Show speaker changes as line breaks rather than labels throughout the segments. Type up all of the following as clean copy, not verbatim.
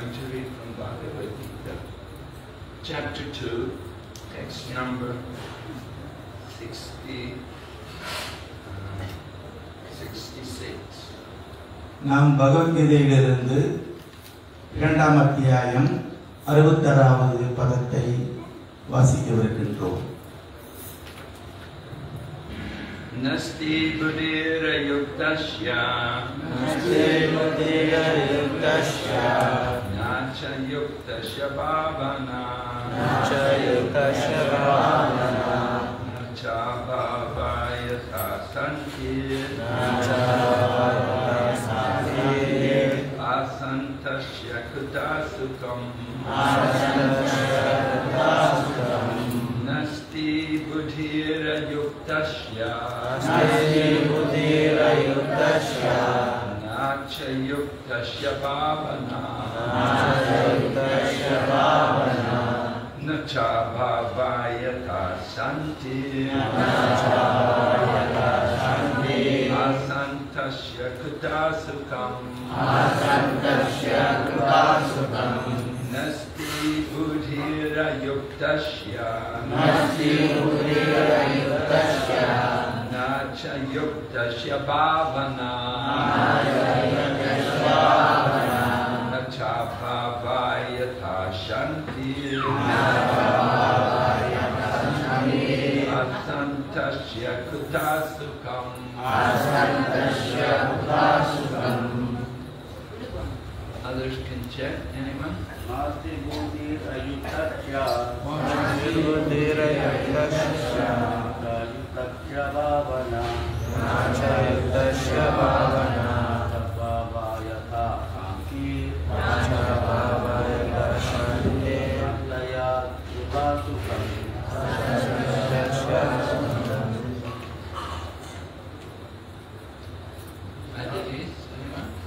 going to read from Bhagavad Gita, chapter 2, text number 66.
நாம் பகவத்கீதையிலிருந்து 2ஆம் அத்தியாயம் 66வது பதத்தை வாசிக்கவிருக்கின்றோம்.
Nasti buddhira yuktasya nacha yuktasya bhavana nacha bhavayatha santi asantasya kutasukam Nasti buddhira yuktasya nacha yuktasya bhavana nacha bhavayatha santi asantasya kutasukam Nasti buddhira yuktasya nacha yuktasya bhavana nacha bhavayatha shanti asantasya kutasukam Others can check. Anyone?
Nasti buddhira yuktasya bhavana bhavayatha santi ataya upasukam
Aditya, anyone?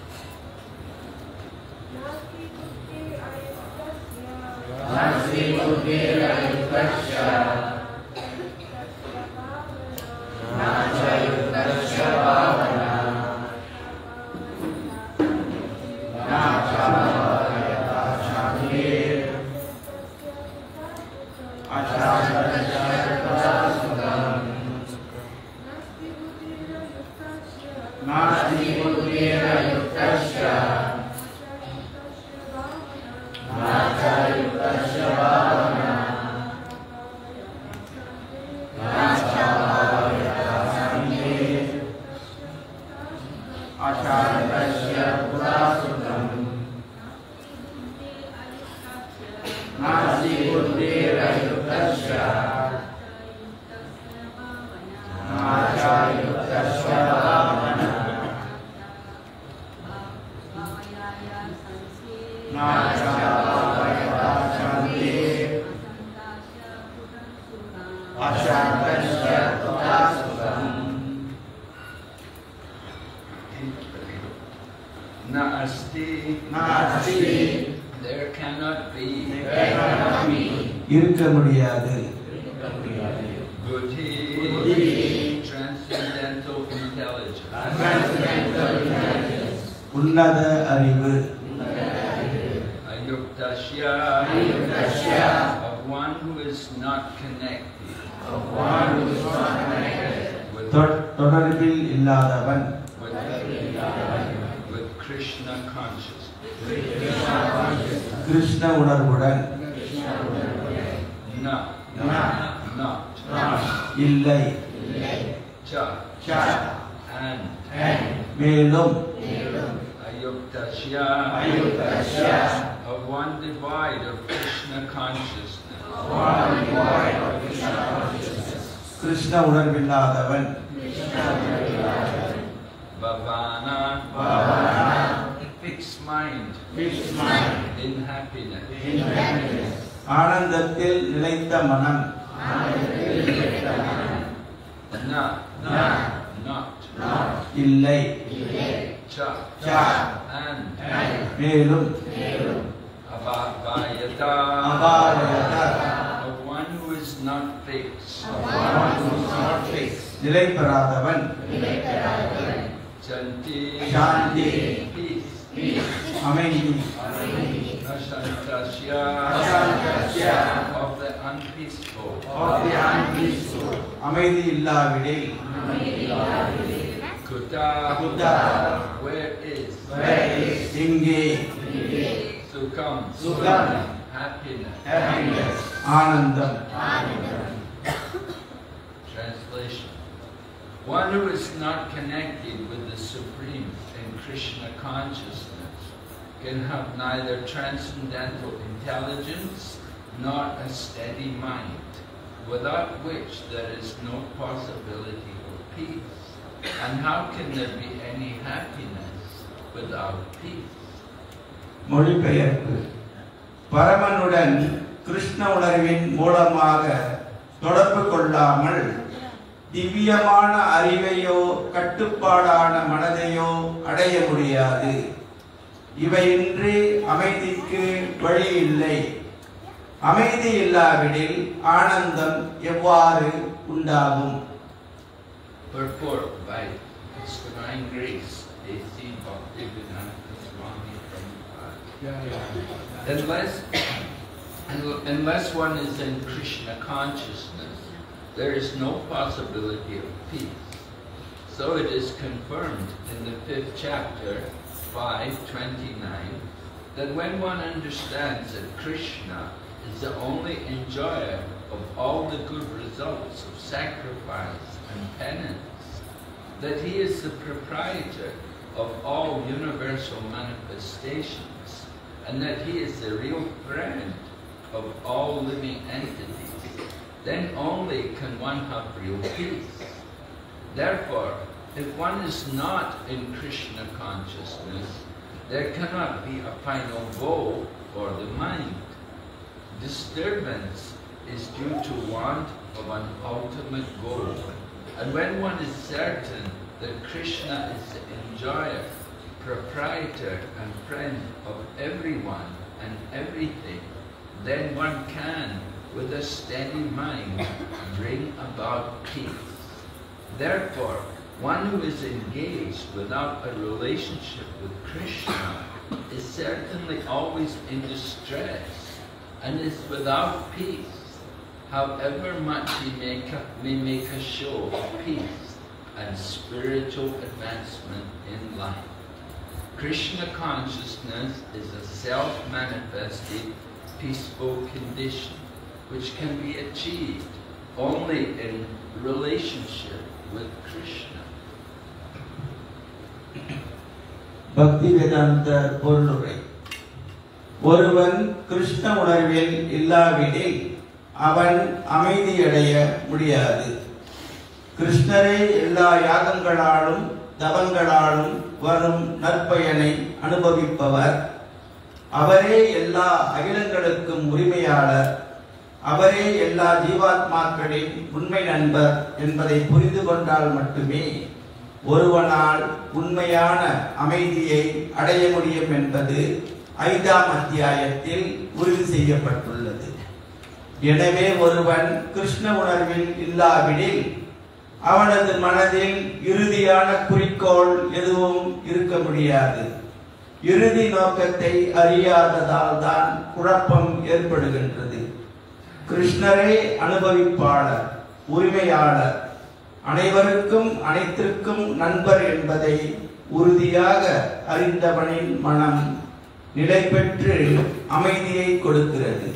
There cannot be
இருக்க முடியாது.
buddhi, transcendental intelligence,
உன்னத அறிவு,
ayuktasya, of one who is not connected with
தொடர்பில் இல்லாதவன்,
with Krishna consciousness.
Krishna உணர்வுடன்,
Not.
இல்லை,
Cha. And.
மேலும்,
Ayuktasya. Of one divide of Krishna consciousness.
Krishna உணர்வில்லாதவன்,
Bhavana. Fixed mind. In happiness.
ஆனந்தத்தில் நிலைத்த மனம்,
Not.
இல்லை,
Cha. And.
மேலும்,
Abhavayata. Of one who is not fixed.
நிலை பெறாதவன்,
Shanti.
சாந்தி,
Peace.
அமைதி,
Asantasya,
Asantasya,
of the unpeaceful,
of the unpeaceful, அமைதி இல்லாவிடில்,
Kuta,
Kuta,
where is,
இங்கே,
Sukham,
Sukham,
happiness.
happiness, ஆனந்தம்.
Translation. One who is not connected with the Supreme in Krishna consciousness can have neither transcendental intelligence nor a steady mind, without which there is no possibility of peace. And how can there be any happiness without peace?
மொழிபெயர்ப்பு. பரமனுடன் கிருஷ்ண உணர்வின் மூலமாக தொடர்பு கொள்ளாமல் திவ்யமான அறிவையோ கட்டுப்பாடான மனதையோ அடைய முடியாது. இவையின்றி அமைதிக்கு வழி இல்லை. அமைதி இல்லாவிடில் ஆனந்தம் எவ்வாறு உண்டாகும்?
Purport by His Divine Grace, A.C. Bhaktivedanta Swami Prabhupada. Unless one is in Krishna consciousness, there is no possibility of peace. So it is confirmed in the 5th chapter, 5:29, that when one understands that Krishna is the only enjoyer of all the good results of sacrifice and penance, that he is the proprietor of all universal manifestations, and that he is the real friend of all living entities, then only can one have real peace. Therefore, if one is not in Krishna consciousness, there cannot be a final goal for the mind. Disturbance is due to want of an ultimate goal. And when one is certain that Krishna is the enjoyer, proprietor and friend of everyone and everything, then one can, with a steady mind, bring about peace. Therefore, one who is engaged without a relationship with Krishna is certainly always in distress and is without peace, however much he may make a show of peace and spiritual advancement in life. Krishna consciousness is a self-manifested, peaceful condition which can be achieved only in relationship with Krishna.
பக்தி வேதாந்த பொருளுரை. ஒருவன் கிருஷ்ண உணர்வில் இல்லாவிடில் அவன் அமைதியடைய முடியாது. கிருஷ்ணரே எல்லா யாகங்களாலும் தவங்களாலும் வரும் நற்பயனை அனுபவிப்பவர். அவரே எல்லா அகிலங்களுக்கும் உரிமையாளர். அவரே எல்லா ஜீவாத்மாக்களின் உண்மை நண்பர் என்பதை புரிந்து கொண்டால் மட்டுமே ஒருவனால் உண்மையான அமைதியை அடைய முடியும் என்பது 5ஆம் அத்தியாயத்தில் உறுதி செய்யப்பட்டுள்ளது. எனவே ஒருவன் கிருஷ்ண உணர்வில் இல்லாவிடில் அவனது மனதில் இறுதியான குறிக்கோள் எதுவும் இருக்க முடியாது. இறுதி நோக்கத்தை அறியாததால் தான் குழப்பம் ஏற்படுகின்றது. கிருஷ்ணரே அனுபவிப்பாளர், உரிமையாளர், அனைவருக்கும் அனைத்திற்கும் நண்பர் என்பதை உறுதியாக அறிந்தவனின் மனம் நிலை பெற்று அமைதியை கொடுக்கிறது.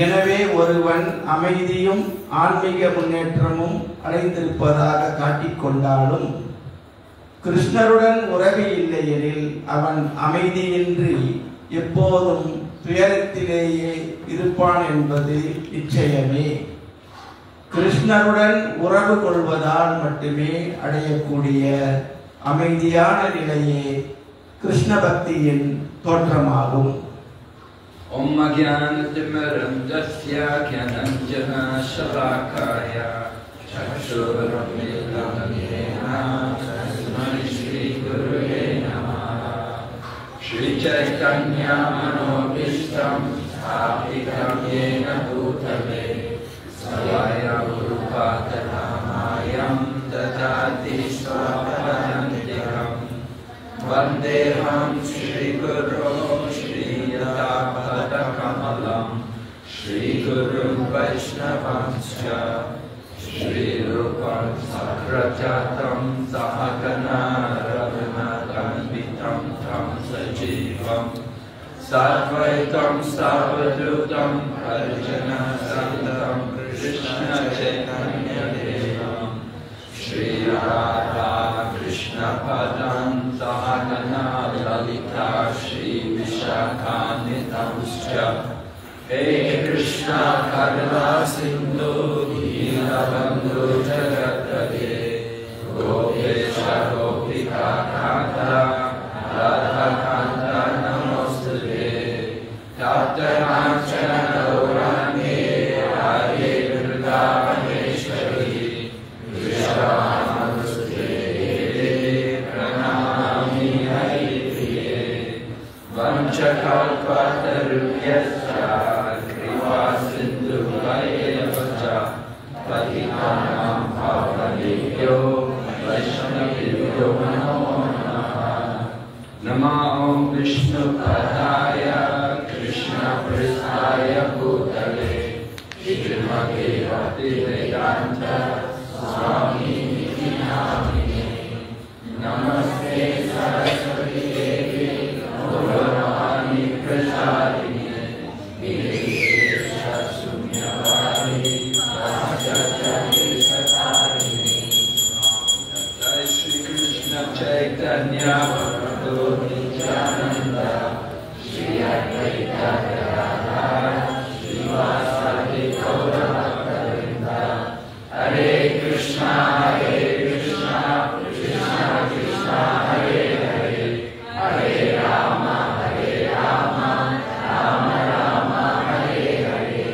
எனவே ஒருவன் அமைதியும் ஆன்மீக முன்னேற்றமும் அடைந்திருப்பதாக காட்டிக்கொண்டாலும் கிருஷ்ணருடன் உறவு இல்லையெனில் அவன் அமைதியின்றி எப்போதும் துயரத்திலேயே இருப்பான் என்பது நிச்சயமே. கிருஷ்ணருடன் உறவு கொள்வதால் மட்டுமே அடையக்கூடிய அமைதியான நிலையே கிருஷ்ண பக்தியின் தோற்றமாகும்.
Om Jnanatimiram Dasya Jnananjana Shalakaya Chakshurmilitam Yena Tasmai Shri Gurave Namaha Shri Chaitanya Manobishtam Sthapitam Yena Bhutale Savaya Gurupataramayam Dadati Swapadantikam Vandeham Shri Guru Shri Yata Prajatam Sahagana Raghunathan Vitam Tam Sajivam Sadvaitam Savadutam Arjuna Santam Krishna Chaitanya Devam Shri Radha Krishna Padam Sahagana Lalita Shri Vishakanitamscha Hey Krishna Karuna Sindhu Dhinabandhu Jagatpate Gopesha Gopika Kanta Radha Kanta Namostute Tapta Kanchana Gaurani Radhe Vrindavaneshwari Vishwanamute Pranamami Haripriye Vanchakalpatarubhyascha Kripa Sindhu Vairavacha Patitanam Pavanebhyo Vaishnavibhyo Namo Namaha Nama Om Vishnu Padaya Krishna Prasthaya Bhutale Srimati Bhaktivedanta Swami Niti Namine Namaste Saraswati Devi Gauravani Prasadini Nirveshya Sunyavadi Vajajani Satarini Jai Shri Krishna Chaitanya Prabhu Nityananda Shri Advaita Gadadhar Srivasadi Gaura Bhaktavinda Hare Krishna Krishna Krishna Hare Hare Hare Rama Rama Rama Hare Hare.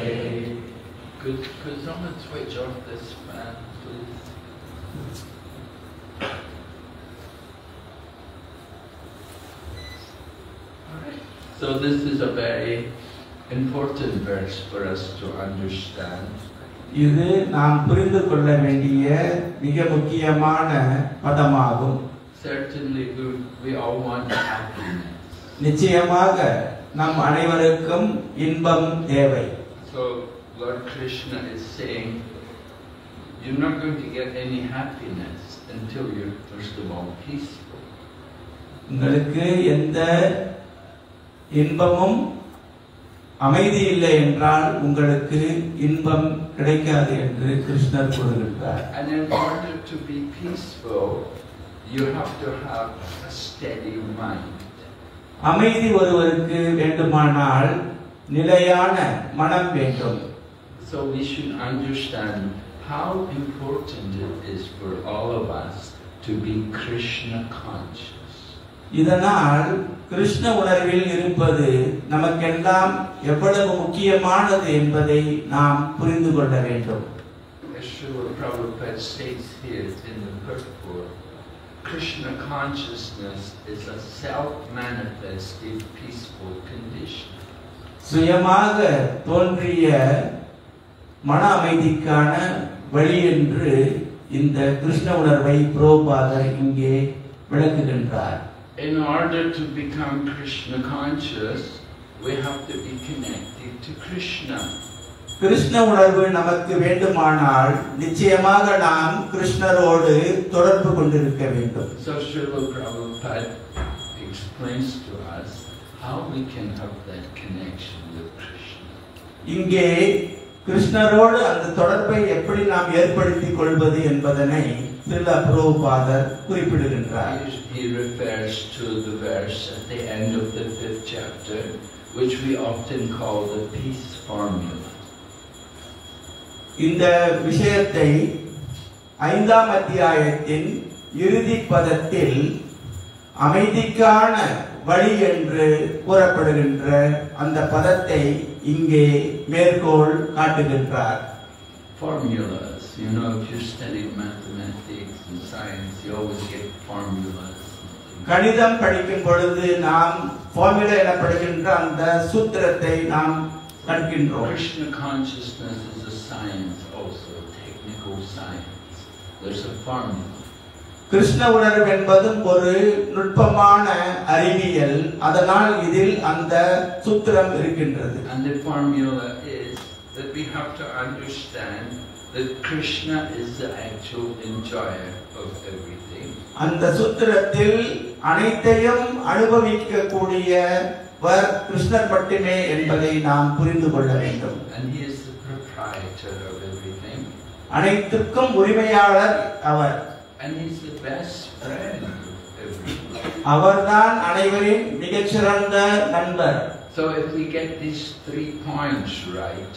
Could someone switch off this fan, please? Alright. So this is a very important verse for us to understand.
இது நாம் புரிந்து கொள்ள வேண்டிய மிக முக்கியமான பதமாகும்.
Certainly we all want happiness.
நிச்சயமாக நம் அனைவருக்கும் இன்பம் தேவை.
So Lord Krishna is saying, you're not going to get any happiness until you're first of all peaceful.
உங்களுக்கு எந்த இன்பமும் அமைதி இல்லை என்றால் உங்களுக்கு இன்பம் கிடைக்காது என்று கிருஷ்ணர் கூறுகிறார்.
And in order to be peaceful, you have to have a steady mind.
அமைதி ஒருவருக்கு வேண்டுமானால் நிலையான மனம் வேண்டும்.
So we should understand how important it is for all of us to be Krishna conscious.
இதனால் கிருஷ்ண உணர்வில் இருப்பது நமக்கெல்லாம் எவ்வளவு முக்கியமானது என்பதை நாம் புரிந்து கொள்ள வேண்டும்.
As Srila Prabhupada states here in the purport, Krishna consciousness is a self-manifested peaceful condition.
சுயமாக தோன்றிய மன அமைதிக்கான வழி என்று இந்த கிருஷ்ண உணர்வை பிரபுபாதர் இங்கே விளக்குகின்றார்.
In order to become Krishna conscious, we have to be connected to Krishna.
Krishna உணர்வு நமக்கு வேண்டுமானால் நிச்சயமாக நாம் கிருஷ்ணரோடு தொடர்பு கொண்டிருக்க வேண்டும்.
So Srila Prabhupada explains to us how we can have that connection with Krishna.
இங்கே கிருஷ்ணரோடு அந்த தொடர்பை எப்படி நாம் ஏற்படுத்திக் கொள்வது என்பதனை ஸ்ரீல பிரபுபாதர் குறிப்பிடுகின்றார்.
He refers to the verse at the end of the 5th chapter, which we often call the peace formula.
இந்த விஷயத்தை 5ஆம் அத்தியாயத்தின் இறுதி பதத்தில் அமைதிக்கான வழி என்று கூறப்படுகின்ற அந்த பதத்தை இங்கே மேற்கோள் காட்டுகின்றார்.
Formulas. You know, if you study mathematics and science, you always get formulas.
கணிதம் படிக்கும் பொழுது நாம் ஃபார்முலா எனப்படுகின்ற அந்த சூத்திரத்தை நாம் கற்கின்றோம்.
Krishna consciousness is a science also, technical science. There's a formula.
Krishna உணர்வு என்பதும் ஒரு நுட்பமான அறிவியல். அதனால் இதில் அந்த சூத்திரம் இருக்கின்றது.
And the formula is that we have to understand that Krishna is the actual enjoyer of everything.
அந்த சூத்திரத்தில் அனைத்தையும் அனுபவிக்கக்கூடியவர் கிருஷ்ணர் மட்டுமே என்பதை நாம் புரிந்து கொள்ள வேண்டும்.
And he is the proprietor of everything.
அனைத்துக்கும் உரிமையாளர் அவர்.
And he is the best friend of everyone.
அவர்தான் அனைவரின் மிகச்சிறந்த நண்பர்.
So if we get these 3 points right,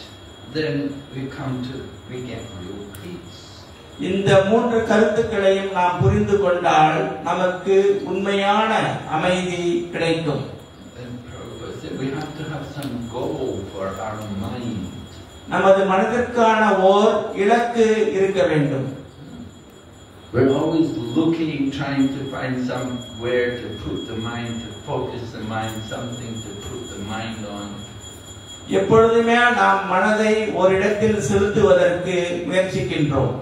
then we get real peace.
இந்த 3 கருத்துக்களையும் நாம் புரிந்து கொண்டால் நமக்கு உண்மையான அமைதி கிடைக்கும்.
And Prabhupada said we have to have some goal for our mind.
நமது மனதிற்கான ஓர் இலக்கு இருக்க வேண்டும்.
We're always looking, trying to find somewhere to put the mind, to focus the mind, something to put the mind on.
எப்பொழுதுமே நாம் மனதை ஒரு இடத்தில் செலுத்துவதற்கு முயற்சிக்கின்றோம்.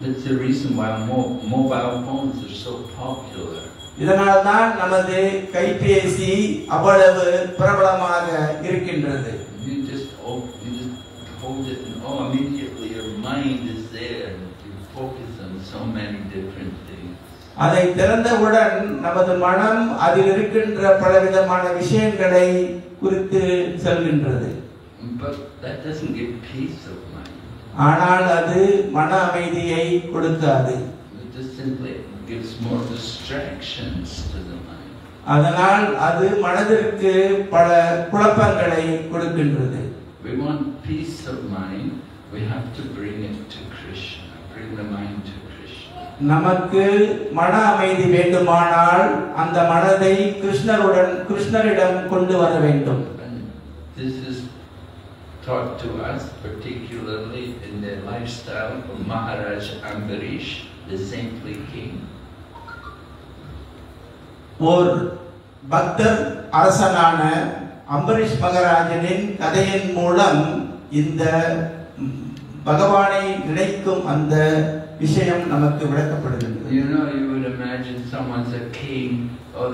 That's the reason why mobile phones are so popular.
இதனால் தான் நமது கைபேசி அவ்வளவு பிரபலமாக இருக்கின்றது.
You just hold it and immediately your mind is there. You focus on so many different things.
அதை திறந்தவுடன் நமது மனம் அதில் இருக்கின்ற பலவிதமான விஷயங்களை குறித்து செல்கின்றது.
But that doesn't give peace of mind.
ஆனால் அது மன அமைதியை கொடுக்காது.
It just simply gives more distractions to the mind.
அதனால் அது மனதிற்கு பல குழப்பங்களை கொடுக்கின்றது.
We want peace of mind, we have to bring it to Krishna, bring the mind to Krishna.
நமக்கு மன அமைதி வேண்டுமானால் அந்த மனதை கிருஷ்ணரிடம் கொண்டு வர வேண்டும்.
And this is taught to us particularly in the lifestyle of Maharaj Ambarish, the saintly king.
ஒரு பக்தர் அரசனான அம்பரீஷ் மகாராஜனின் கதையின் மூலம் இந்த பகவானை நினைக்கும் அந்த விஷயம் நமக்கு விளக்கப்படுகிறது.
You know, you would imagine someone's a king,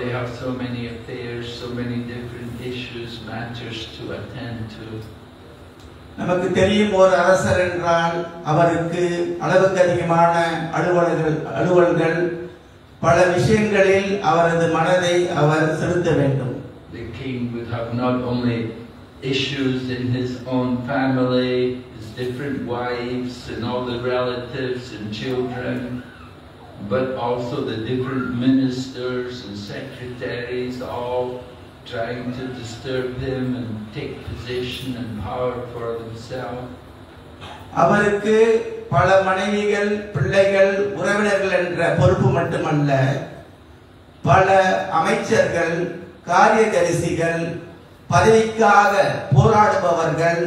they have so many affairs, so many different issues, matters to attend to.
நமக்கு தெரியும் ஒரு அரசர் என்றால் அவருக்கு அளவுக்கு அதிகமான அலுவல்கள் பல விஷயங்களில் அவரது மனதை அவர் செலுத்த வேண்டும்.
The king would have not only issues in his own family, his different wives and all the relatives and children, but also the different ministers and secretaries all trying to disturb him and take position and power for themselves.
அவருக்கு பல மனைவிகள், பிள்ளைகள், உறவினர்கள் என்ற பொறுப்பு மட்டுமல்ல, பல அமைச்சர்கள், காரியதரிசிகள், பதவிக்காக போராடுபவர்கள்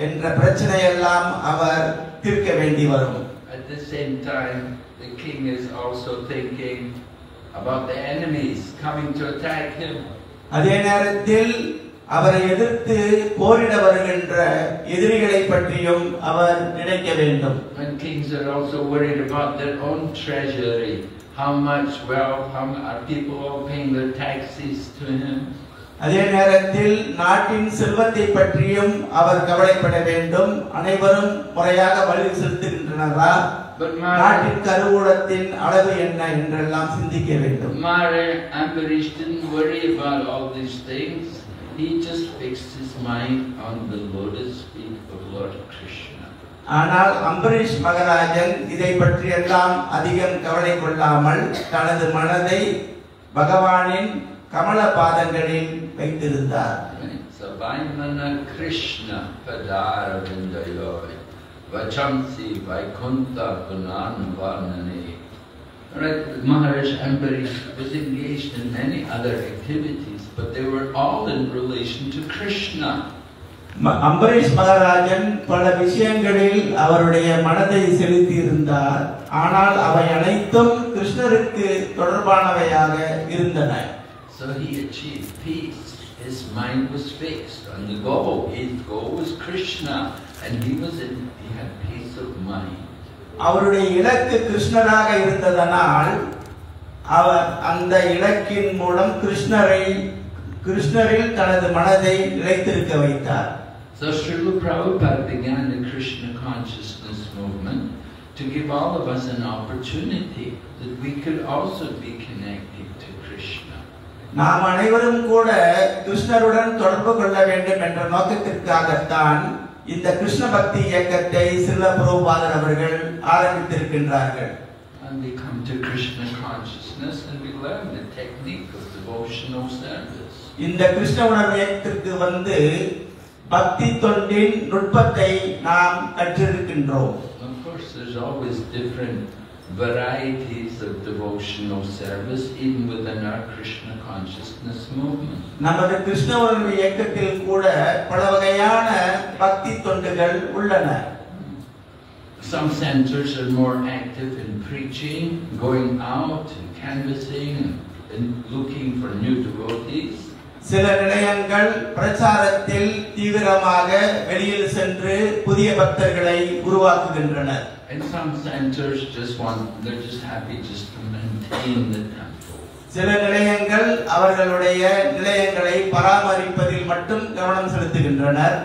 என்ற பிரச்சனையெல்லாம் அவர் தீர்க்க வேண்டி வரும்.
At the same time, the king is also thinking about the enemies coming to attack him.
அதே நேரத்தில் அவரை எதிர்த்து போரிட வருகின்ற எதிரிகளை பற்றியும் அவர் நினைக்க வேண்டும்.
And kings are also worried about their own treasury. How much wealth, are people all paying their taxes to him?
அதே நேரத்தில் நாட்டின் செல்வத்தை பற்றியும் அவர் கவலைப்பட வேண்டும். அனைவரும் முறையாக வழி செலுத்துகின்றனரா? நாட்டின் கருவூலத்தின் அளவு என்ன என்றெல்லாம் சிந்திக்க வேண்டும்.
Maharaj Ambarish didn't worry about all these things. He just fixed his mind on the lotus feet of Lord Krishna.
ஆனால் அம்பரீஷ் மகாராஜன் இதை பற்றி எல்லாம் அதிகம் கவலை கொள்ளாமல் தனது மனதை பகவானின் கமல பாதங்களில் வைத்திருந்தார்.
Savaimana Krishna padara vindayoy vachamsi vaikunta gunan varnane. Right, Maharaj Ambarish was engaged in many other activities, but they were all in relation to Krishna.
Ambareesh மகாராஜன் பல விஷயங்களில் அவருடைய மனதை செலுத்தி இருந்தார். ஆனால் அவை அனைத்தும் கிருஷ்ணருக்கு தொடர்பானவையாக இருந்தன.
So he achieved peace. His mind was fixed on the goal. His goal was Krishna, and he had peace of mind.
அவருடைய இலக்கு கிருஷ்ணராக இருந்ததனால் அவர் அந்த இலக்கின் மூலம் கிருஷ்ணரில் தனது மனதை நிலைத்திருக்க வைத்தார்.
So Srila Prabhupada began the Krishna consciousness movement to give all of us an opportunity that we could also be connected to Krishna.
நாம் அனைவரும் கூட கிருஷ்ணருடன் தொடர்பு கொள்ள வேண்டும் என்ற நோக்கத்திற்காகத்தான் இந்த கிருஷ்ண பக்தி இயக்கத்தை ஸ்ரீல பிரபுபாதர் அவர்கள் ஆரம்பித்திருக்கின்றார்கள்.
And we come to Krishna consciousness and we learn the technique of devotional service.
இந்த கிருஷ்ண உணர்வு இயக்கத்திற்கு வந்து பக்தி தொண்டின் நுட்பத்தை நாம் கற்றிருக்கின்றோம்.
Of course, there's always different varieties of devotional service, even within our Krishna consciousness movement.
நமது கிருஷ்ண உணர்வு இயக்கத்தில் கூட பல வகையான பக்தி தொண்டுகள் உள்ளன.
Some centers are more active in preaching, going out and canvassing and looking for new devotees.
சில நிலையங்கள் பிரச்சாரத்தில் தீவிரமாக வெளியில் சென்று புதிய பக்தர்களை உருவாக்குகின்றனர்.
And some centers they're just happy just to maintain the temple.
சில நிலையங்கள் அவர்களுடைய நிலையங்களை பராமரிப்பதில் மட்டும் கவனம் செலுத்துகின்றனர்.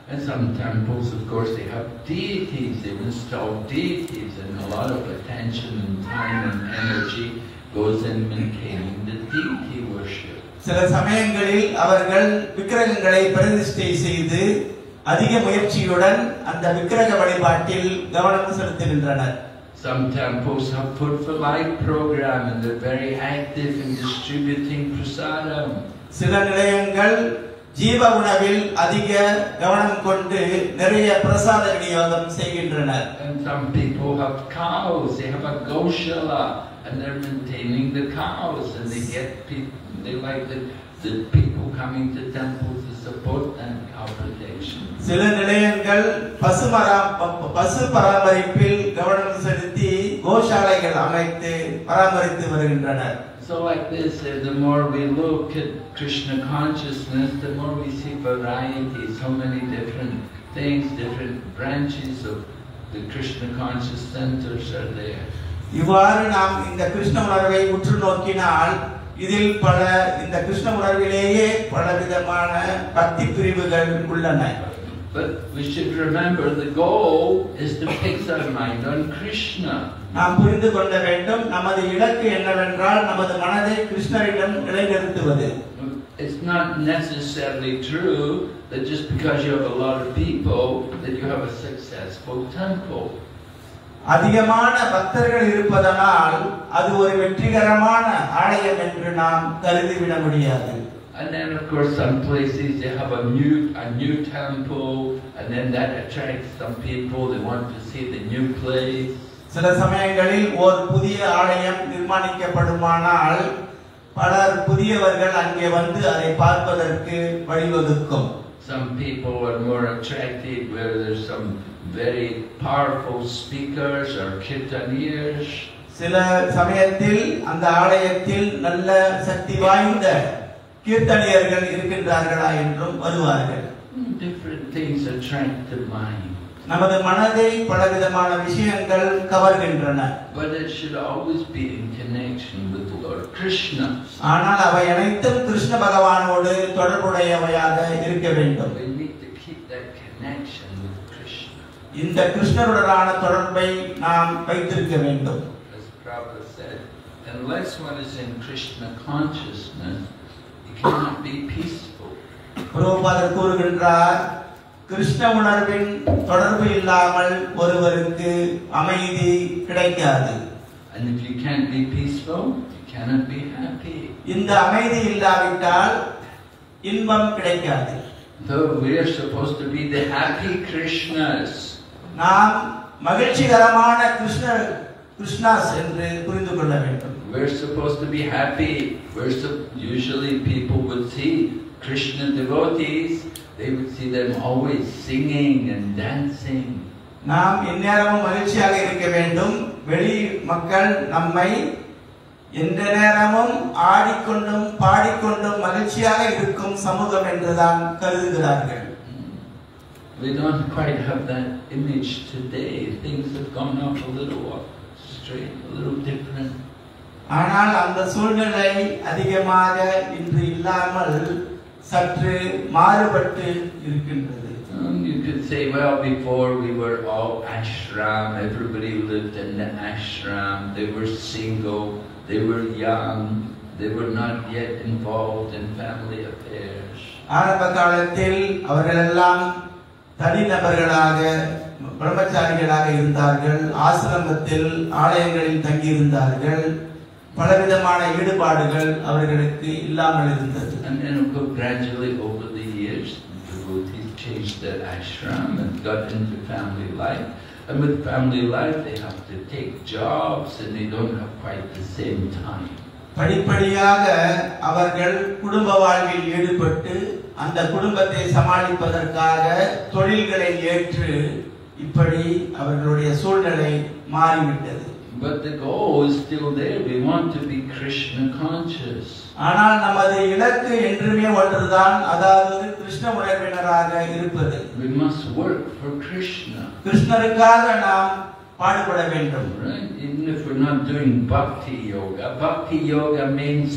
And some temples, of course, they have deities, they've installed deities, and a lot of attention and time and energy goes in maintaining the deity worship.
சில சமயங்களில் அவர்கள் விக்கிரகங்களை பிரதிஷ்டை செய்து அதிக முயற்சியுடன் அந்த விக்கிரக வழிபாட்டில் கவனம் செலுத்துகின்றனர்.
Some temples have food for life program and they're very active in distributing prasadam.
சில நிலையங்கள் ஜீவ உணவில் அதிக கவனம் கொண்டு நிறைய பிரசாத விநியோகம் செய்கின்றனர்.
And some people have cows, they have a Goshala and they're maintaining the cows and they like the people coming to temples to support them, cow protection.
சில நிலையங்கள் பசு பராமரிப்பில் கவனம் செலுத்தி கோஷாலைகள் அமைத்து பராமரித்து வருகின்றனர்.
So like this, the more we look at Krishna consciousness, the more we see variety, so many different things, different branches of the Krishna conscious centers are there.
இவ்வாறு நாம் இந்த கிருஷ்ண உணர்வை உற்று நோக்கினால் இதில் பல இந்த கிருஷ்ண உணர்விலேயே பலவிதமான பக்தி பிரிவுகள் உள்ளன.
But we should remember the goal is to fix our mind on Krishna.
நாம் புரிந்து கொள்ள வேண்டும் நமது இலக்கு என்னவென்றால் நமது மனதை கிருஷ்ணரிடம் நிலைநிறுத்துவது.
It's not necessarily true that just because you have a lot of people that you have a successful temple.
அதிகமான பக்தர்கள் இருப்பதனால் அது ஒரு வெற்றிகரமான ஆலயம் என்று நாம் கருதிவிட முடியாது.
And then of course some places they have a new temple and then that attracts some people, they want to see the new place.
சில சமயங்களில் ஒரு புதிய ஆலயம் நிர்மாணிக்கப்படுமானால் பலர் புதியவர்கள் அங்கே வந்து அதை பார்ப்பதற்கு வழிவகுக்கும்.
Some people are more attracted where there's some very powerful speakers or kirtaniyas.
சில சமயத்தில் அந்த ஆலயத்தில் நல்ல சக்தி வாய்ந்த கீர்த்தனியர்கள் இருக்கின்றார்களா என்றும் வருவார்கள்.
Different things attract the mind.
நமது மனதை பலவிதமான விஷயங்கள் கவர்கின்றன.
But it should always be in connection with Lord Krishna.
ஆனால் அவை அனைத்தும் கிருஷ்ண பகவானோடு தொடர்புடையவையாக இருக்க வேண்டும்.
We need to keep that connection with Krishna.
இந்த கிருஷ்ணருடனான தொடர்பை நாம் வைத்திருக்க வேண்டும்.
As Prabhupada said, unless one is in Krishna consciousness, you cannot be peaceful.
பிரபுபாதர் கூறுகின்றார், கிருஷ்ண உணர்வின் தொடர்பு இல்லாமல் ஒருவருக்கு அமைதி கிடைக்காது.
And if you can't be peaceful, you cannot be happy.
இந்த அமைதி இல்லாவிட்டால் இன்பம் கிடைக்காது.
Though we are supposed to be the happy Krishnas.
நாம் மகிழ்ச்சிகரமான கிருஷ்ணாஸ் என்று புரிந்து கொள்ள வேண்டும்.
We're supposed to be happy. Usually people would see Krishna devotees, they would see them always singing and dancing.
நாம் எந்நேரமும் மகிழ்ச்சியாக இருக்க வேண்டும். வெளி மக்கள் நம்மை எந்த நேரமும் ஆடிக்கொண்டும் பாடிக்கொண்டும் மகிழ்ச்சியாக இருக்கும் சமூகம் என்றுதான் கருதுகிறார்கள்.
We don't quite have that image today. Things have gone off a little straight, a little different.
ஆனால் அந்த சூழ்நிலை அதிகமாக இன்று இல்லாமல் சற்று மாறுபட்டு இருக்கின்றது.
You could say, well, before we were all ashram, everybody lived in the ashram, they were single, they were young, they were not yet involved in family affairs.
ஆரம்ப காலத்தில் அவர்கள் எல்லாம் தனிநபர்களாக பிரம்மச்சாரிகளாக இருந்தார்கள், ஆசிரமத்தில் ஆலயங்களில் தங்கி இருந்தார்கள், பலவிதமான ஈடுபாடுகள் அவர்களுக்கு இல்லாமல் இருந்தது.
And then gradually over the years, devotees changed their ashram and got into family life. And with family life, they have to take jobs and they don't have quite the same time.
படிப்படியாக அவர்கள் குடும்ப வாழ்வில் ஈடுபட்டு அந்த குடும்பத்தை சமாளிப்பதற்காக தொழில்களை ஏற்று இப்படி அவர்களுடைய சூழ்நிலை மாறிவிட்டது.
But the goal is still there. We want to be Krishna conscious.
ஆனால் நமது இலக்கு என்றுமே ஒன்றுதான், அதாவது கிருஷ்ண உணர்வினராக இருப்பது.
We must work for Krishna.
கிருஷ்ணருக்காக நாம் பாடுபட வேண்டும்.
Right? Even if we're not doing bhakti yoga. Bhakti yoga means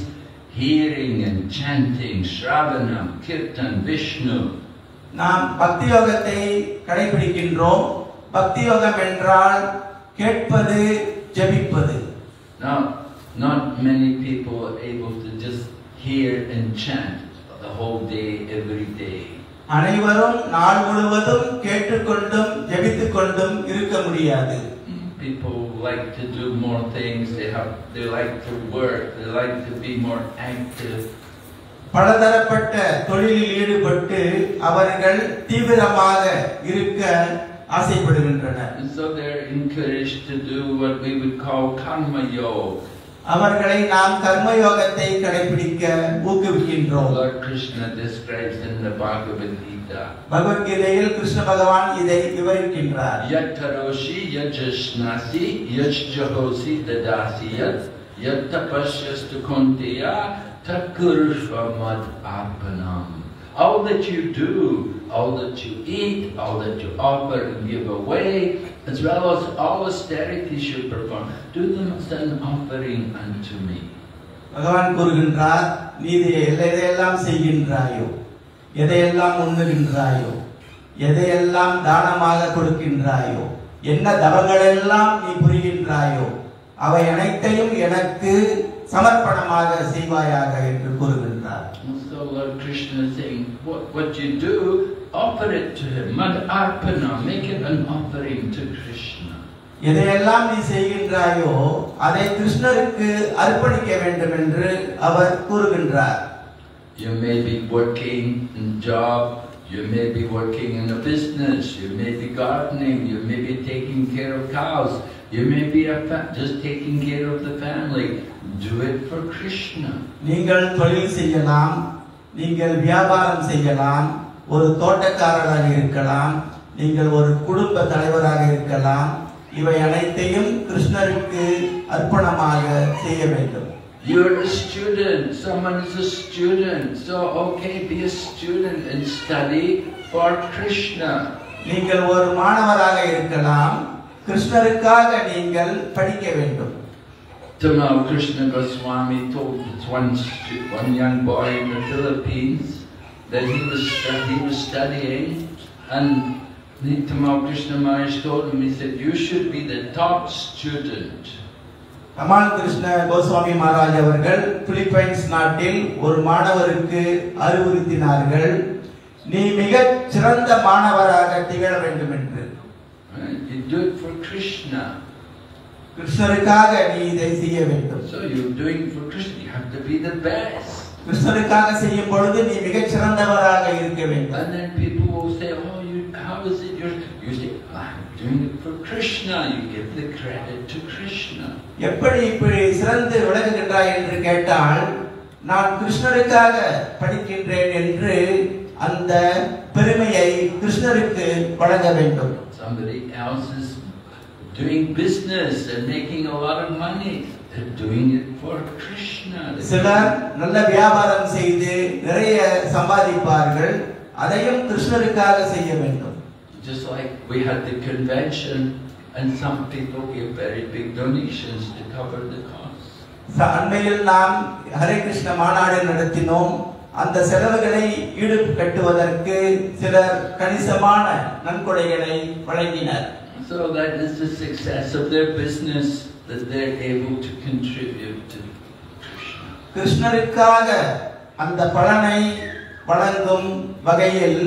hearing and chanting, Shravanam, Kirtan, Vishnu.
நாம் பக்தி யோகத்தை கடைபிடிக்கின்றோம். பக்தி யோகம் என்றால் கேட்பது, ஜெபிப்பது.
Now, not many people are able to just hear and chant the whole day, every day.
அனைவரும் நாள் முழுவதும் கேட்டுக்கொண்டும் ஜெபித்துக்கொண்டும் இருக்க முடியாது.
People like to do more things. They like to work. They like to be more active.
பலதரப்பட்ட தொழிலில் ஈடுபட்டு அவர்கள் தீவிரமாக இருக்க ஆசைப்படுகின்றனர்.
And so they're encouraged to do what we would call karma yoga.
அவர்களை நாம் கர்ம யோகத்தை கடைபிடிக்க ஊக்குவிக்கின்றோம்.
Lord Krishna describes in the Bhagavad Gita.
பகவத்கீதையில் கிருஷ்ண பகவான் இதை விவரிக்கின்றார்.
Yat karoshi yajasnasi yajjahosi dadasi yat tapasyastu konteya takurshva mad arpanam. All that you do, all that you eat, all that you offer and give away, as well as all austerities you perform, do them as an offering unto me.
பகவான் கூறுகின்றார், நீ எதையெல்லாம் செய்கின்றாயோ, எதையெல்லாம் உண்ணுகின்றாயோ, எதையெல்லாம் தானமாக கொடுக்கின்றாயோ, என்ன தவங்களெல்லாம் நீ புரிகின்றாயோ, அவை அனைத்தையும் எனக்கு சமர்ப்பணமாக செய்வாயாக என்று கூறுகின்றார்.
So Lord Krishna is saying, what you do, offer it to him. Mad arpana, make it an offering to Krishna.
எதையெல்லாம் நீ செய்கின்றாயோ அதை கிருஷ்ணருக்கு அர்ப்பணிக்க வேண்டும் என்று அவர் கூறுகின்றார்.
You may be working in job, you may be working in a business, you may be gardening, you may be taking care of cows, you may be just taking care of the family. Do it for Krishna.
நீங்கள் தொழில் செய்யலாம், நீங்கள் வியாபாரம் செய்யலாம், ஒரு தோட்டக்காரராக இருக்கலாம், நீங்கள் ஒரு குடும்ப தலைவராக இருக்கலாம், இவை அனைத்தையும் கிருஷ்ணருக்கு அர்ப்பணமாக செய்ய வேண்டும்.
You're a student, someone is a student, so okay, be a student and study for Krishna.
நீங்கள் ஒரு மாணவராக இருக்கலாம், கிருஷ்ணருக்காக நீங்கள் படிக்க வேண்டும்.
Tamal Krishna Goswami told one young boy in the Philippines that he was studying, and Tamal Krishna Maharaj told him, he said, you should be the top student.
Tamal Krishna Goswami Maharaj அவர்கள் Philippines நாட்டில் ஒரு மாணவருக்கு அறிவுறுத்தினார்கள், நீ மிகச் சிறந்த மாணவராக திகழ வேண்டும் என்று.
You do it for Krishna.
கிருஷ்ணருக்காக நீ இதை செய்ய வேண்டும்.
So you're doing for Krishna, you have to be the best.
கிருஷ்ணருக்காக செய்யும் பொழுது நீ மிகச் சிறந்தவராக இருக்க வேண்டும்.
And then people will say, oh, how is it you say, I'm doing it for Krishna. You give the credit to Krishna.
எப்படி இப்படி சிறந்து விளங்குகின்றாய் என்று கேட்டால், நான் கிருஷ்ணருக்காக படிக்கின்றேன் என்று அந்த பெருமையை கிருஷ்ணருக்கு வழங்க வேண்டும்.
Somebody else is doing business and making a lot of money. They're doing it for Krishna.
சிலர் நல்ல வியாபாரம் செய்து நிறைய சம்பாதிப்பார்கள், அதையும் கிருஷ்ணருக்காக செய்ய வேண்டும்.
Just like we had the convention and some people give very big donations to cover the cost.
அண்மையில் நாம் ஹரே கிருஷ்ண மாநாடு நடத்தினோம். அந்த செலவுகளை ஈடுகட்டுவதற்கு சிலர் கணிசமான நன்கொடைகளை வழங்கினர்.
So that is the success of their business, that they're able to contribute to Krishna.
கிருஷ்ணருக்காக அந்த பலனை வழங்கும் வகையில்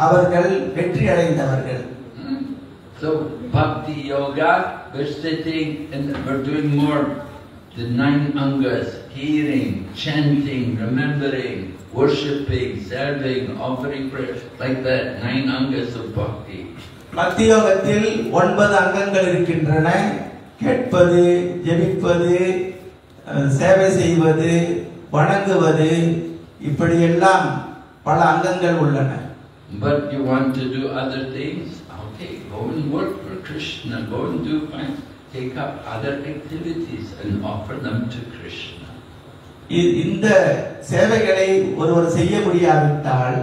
அவர்கள் வெற்றி அடைந்தவர்கள்.
So Bhakti Yoga, we're sitting and we're doing more the 9 angas, hearing, chanting, remembering, worshipping, serving, offering prayer, like that, 9 angas of Bhakti.
பக்தி யோகத்தில் 9 அங்கங்கள் இருக்கின்றன. கேட்பது, ஜெபிப்பது, சேவை செய்வது, வணங்குவது, இப்படியெல்லாம் பல அங்கங்கள் உள்ளன.
But you want to do other things? Okay, go and work for Krishna, go and do fine. Take up other activities and offer them to Krishna.
இந்த சேவைகளை ஒருவர் செய்ய முடியாவிட்டால்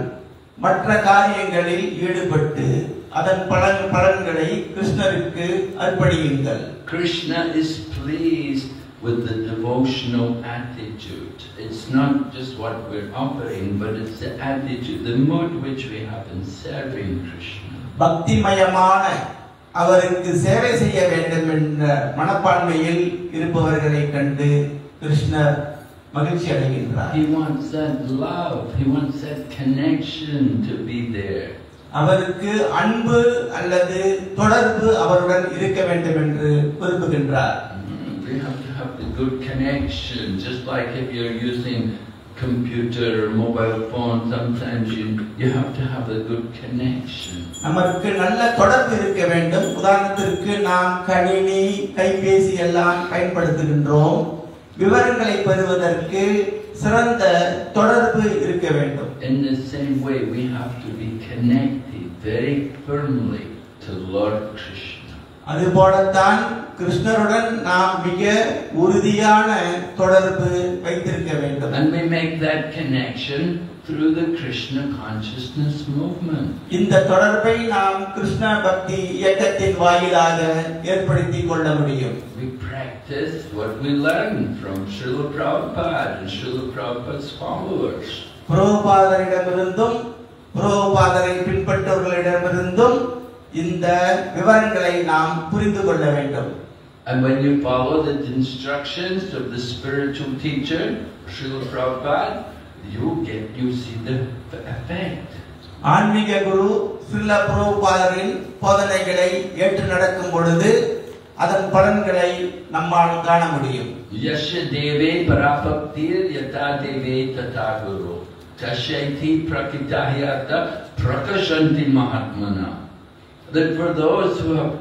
மற்ற காரியங்களில் ஈடுபட்டு அதன் பலன்களை கிருஷ்ணருக்கு அர்ப்பணியுங்கள்.
Krishna is pleased with the devotional attitude. It's not just what we're offering, but it's the attitude, the mood which we have in serving Krishna.
பக்திமயமான அவருக்கு சேவை செய்ய வேண்டும் என்ற மனப்பான்மையில் இருப்பவர்களை கண்டு கிருஷ்ணர் மகிழ்ச்சி அடைகின்றார்.
He wants that love, he wants that connection to be there.
அவருக்கு அன்பு அல்லது தொடர்பு அவருடன் இருக்க வேண்டும் என்று விரும்புகின்றார்.
We have to have the good connection, just like if you're using computer or mobile phone, sometimes you have to have a good connection.
நமக்கு நல்ல தொடர்பு இருக்க வேண்டும். உதாரணத்திற்கு நாம் கணினி, கைபேசி எல்லாம் பயன்படுத்துகின்றோம். விவரங்களை பெறுவதற்கு சிறந்த தொடர்பு இருக்க வேண்டும்.
In the same way, we have to be connected very firmly to Lord Krishna.
அதுபோலத்தான் கிருஷ்ணருடன் நாம் மிக உறுதியான தொடர்பு வைத்திருக்க வேண்டும்.
And we make that connection through the Krishna consciousness movement.
இந்த தொடர்பை நாம் கிருஷ்ண பக்தி இயக்கத்தின் வாயிலாக ஏற்படுத்திக் கொள்ள முடியும்.
We practice what we learn from Srila Prabhupada and Srila Prabhupada's followers.
பிரபுபாதரிடமிருந்தும் பிரபுபாதரை பின்பற்றவர்களிடமிருந்தும் இந்த விவரங்களை நாம் புரிந்து கொள்ள வேண்டும்.
And when you follow the instructions of the spiritual teacher, Srila Prabhupada, you see the effect.
ஆன்மீக குரு ஸ்ரீல பிரபுபாதரின் போதனைகளை ஏற்று நடக்கும் பொழுது அதன் பலன்களை நம்மால் காண முடியும்.
Yasya deve parapaktir yata deve tata guru tashaiti prakitahyata prakashanti mahatmana. That for those who have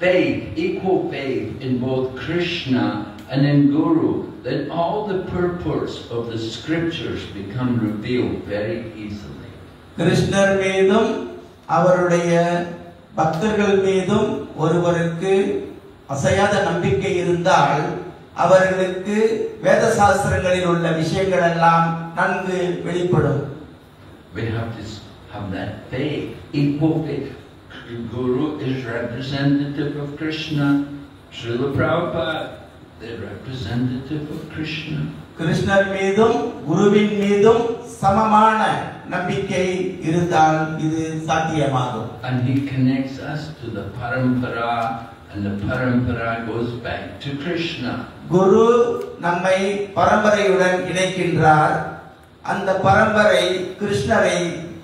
faith, equal faith in both Krishna and in Guru, then all the purports of the scriptures become revealed very easily.
கிருஷ்ணர் மீதும் அவருடைய பக்தர்கள் மீதும் ஒருவருக்கு அசையாத நம்பிக்கை இருந்தால் அவர்களுக்கு வேத சாஸ்திரங்களில் உள்ள விஷயங்கள் எல்லாம் நன்கு வெளிப்படும்.
We have to have that faith, equal faith. Guru is representative of Krishna. Srila Prabhupada, the representative of Krishna.
கிருஷ்ணர் மீதும் குருவின் மீதும் சமமான நம்பிக்கை இருந்தால் இது சாத்தியமாகும்.
And he connects us to the parampara, and the parampara goes back to Krishna.
குரு நம்மை பரம்பரையுடன் இணைக்கின்றார். அந்த பரம்பரை கிருஷ்ணரை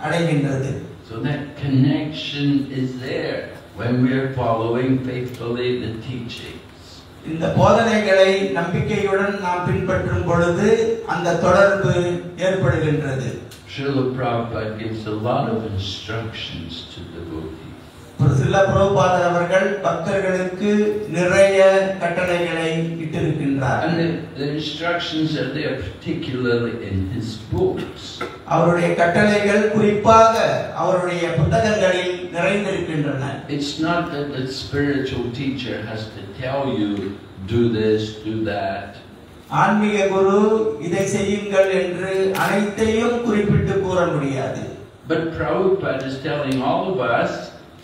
அடைகின்றது.
So that connection is there when we are following faithfully the teachings.
இந்த போதனைகளை நம்பிக்கையுடன் நாம் பின்பற்றும் பொழுது அந்த தொடர்பு ஏற்படுகின்றது.
Srila Prabhupada gives a lot of instructions to devotees.
Srila பிரபுபாதர் அவர்கள் பக்தர்களுக்கு நிறைய கட்டளைகளை இட்டிருக்கின்றார்.
And the instructions are there particularly in his books.
அவருடைய கட்டளைகள் குறிப்பாக அவருடைய புத்தகங்களில் நிறைந்திருக்கின்றன.
It's not that the spiritual teacher has to tell you, do this, do that.
ஆன்மீக குரு இதை செய்யுங்கள் என்று அனைத்தையும் குறிப்பிட்டு கூற முடியாது.
But Prabhupada is telling all of us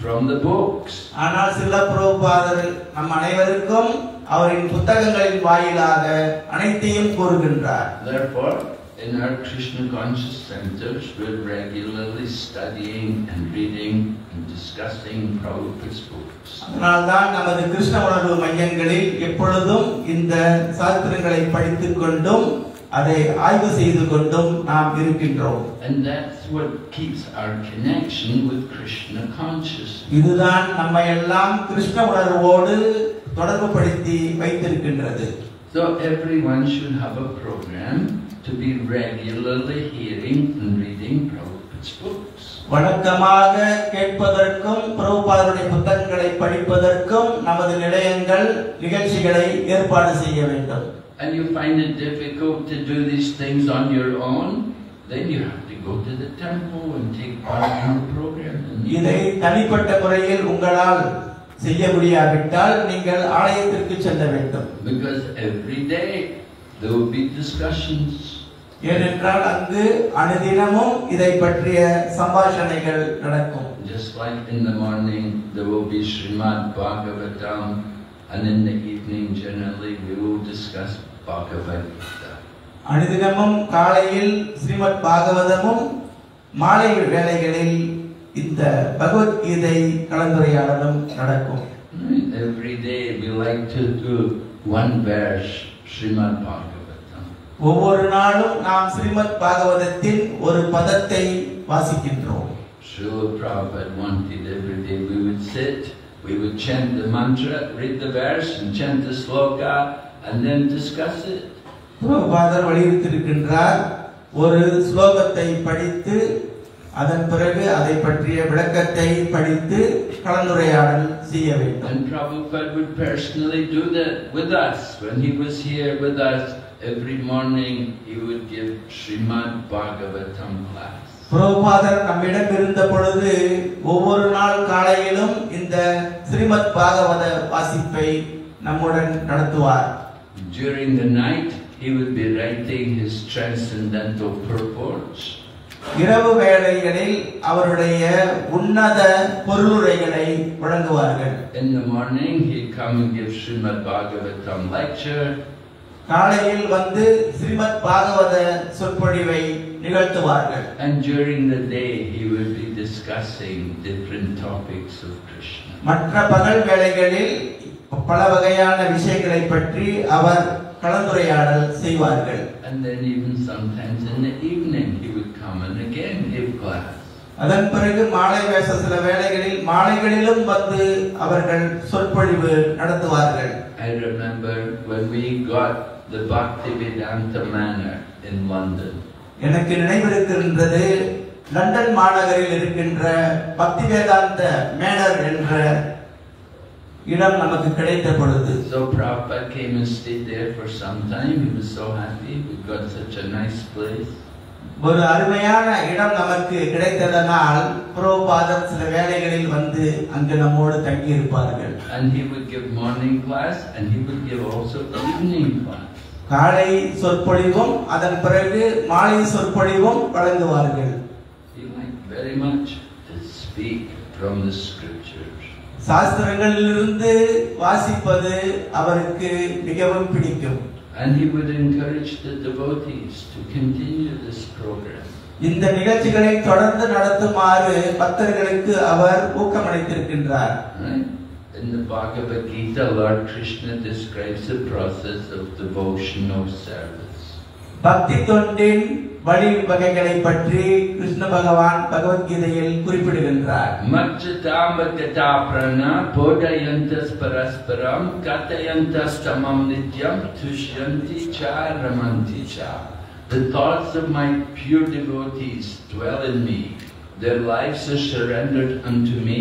from the books.
ஆனால் ஸ்ரீல பிரபுபாதர் நம் அனைவருக்கும் அவரின் புத்தகங்களின் வாயிலாக அனைத்தையும் கூறுகின்றார்.
Therefore, in our Krishna conscious centers, we're regularly studying and reading and discussing Prabhupada's books.
அதனால்தான் நமது கிருஷ்ண உணர்வு மையங்களில் எப்பொழுதும் இந்த சாஸ்திரங்களை படித்துக் கொண்டும் அதை ஆய்வு செய்து கொண்டும் நாம் இருக்கின்றோம்.
And that's what keeps our connection with Krishna consciousness.
இதுதான் நம்மை எல்லாம் கிருஷ்ண உணர்வோடு தொடர்புபடுத்தி வைத்திருக்கின்றது.
So everyone should have a program to be regularly hearing and reading Prabhupada's books.
வழக்கமாக கேட்பதற்கும் பிரபுபாதருடைய புத்தகங்களை படிப்பதற்கும் நமது நிலையங்கள் நிகழ்ச்சிகளை ஏற்பாடு செய்ய வேண்டும்.
And you find it difficult to do these things on your own, then you have to go to the temple and take part in the program.
இதை தனிப்பட்ட முறையில் உங்களால் செய்ய முடியாவிட்டால் நீங்கள் ஆலயத்திற்கு செல்ல வேண்டும்.
Because every day there will be discussions.
ஏனென்றால் அங்கு அனுதினமும் இதை பற்றிய சம்பாஷணைகள் நடக்கும்.
Just like in the morning there will be Srimad Bhagavatam, and in the evening generally we will discuss Bhagavad Gita.
அனுதினமும் காலையில் ஸ்ரீமத் பாகவதமும் மாலை வேளைகளில் இந்த பகவத்கீதை கலந்துரையாடலும் நடக்கும்.
Every day we like to do one verse Srimad Bhagavatam.
ஒவ்வொரு நாளும் நாம் ஸ்ரீமத் பாகவதத்தின் ஒரு பதத்தை வாசிக்கின்றோம்.
Srila Prabhupada wanted every day we would sit, we would chant the mantra, read the verse and chant the sloka and then discuss it.
பிரபுபாதர் வலியுறுத்தியிருக்கின்றார், ஒரு ஸ்லோகத்தை படித்து அதன் பிறகு அதை பற்றிய விளக்கத்தை படித்து கலந்துரையாடல் செய்ய வேண்டும்.
And Prabhupada would personally do that with us. When he was here with us, every morning he would give Srimad Bhagavatam class.
பிரபுபாதர் நம்மிடம் இருந்த பொழுது ஒவ்வொரு நாள் காலையிலும் இந்த ஸ்ரீமத் பாகவத வாசிப்பை நம்முடன் நடத்துவார்.
During the night he would be writing his transcendental purports.
இரவு வேளைகளில் அவருடைய உன்னத பொருளுரைகளை வழங்குவார்கள்.
In the morning he'd come and give Srimad Bhagavatam lecture.
காலையில் வந்து ஸ்ரீமத் பாகவத சொற்பொழிவை நிகழ்த்துவார்கள்.
And during the day he would be discussing different topics of Krishna.
மற்ற பகல் வேளைகளில் பல வகையான விஷயங்களை பற்றி அவர் கலந்துரையாடல் செய்வார்கள்.
And then even sometimes in the evening he would come and again give class.
அதன் பிறகு மாலை வேச சில வேளைகளில் மாலைகளிலும் வந்து அவர்கள் சொற்பொழிவு நடத்துவார்கள்.
I remember when we got the Bhaktivedanta Manor in London.
எனக்கு நினைவிருக்கின்றது, லண்டன் மாநகரில் இருக்கின்ற பக்திவேதாந்த மேனர் என்ற இடம் நமக்கு கிடைத்த பொழுது.
So Prabhupada came and stayed there for some time. He was so happy. We got such a nice place.
ஒரு அருமையான இடம் நமக்கு கிடைத்ததனால் பிரபுபாதர் சில வேளைகளில் வந்து அங்கு நம்மோடு தங்கி இருப்பார்கள்.
And he would give morning class and he would give also evening class.
காலை சொற்பொழிவும் அதன் பிறகு மாலை சொற்பொழிவும் வழங்குவார்கள்.
He liked very much to speak from the scriptures.
சாஸ்திரங்களிலிருந்து வாசிப்பது அவருக்கு மிகவும் பிடிக்கும்.
And he would encourage the devotees to continue this program.
இந்த நிகழ்ச்சிகளை தொடர்ந்து நடத்துமாறு பக்தர்களுக்கு அவர் ஊக்கமளித்திருக்கின்றார்.
In the Bhagavad Gita, Lord Krishna describes the process of devotional service.
பக்தி தொண்டின் வழி வகைகளை பற்றி கிருஷ்ண பகவான் பகவத்கீதையில் குறிப்பிடுகின்றார்.
Majjatamakata prana bodhayantas parasparam katayantas tamam nityam tushyanti cha ramanti cha. The thoughts of my pure devotees dwell in me. Their lives are surrendered unto me,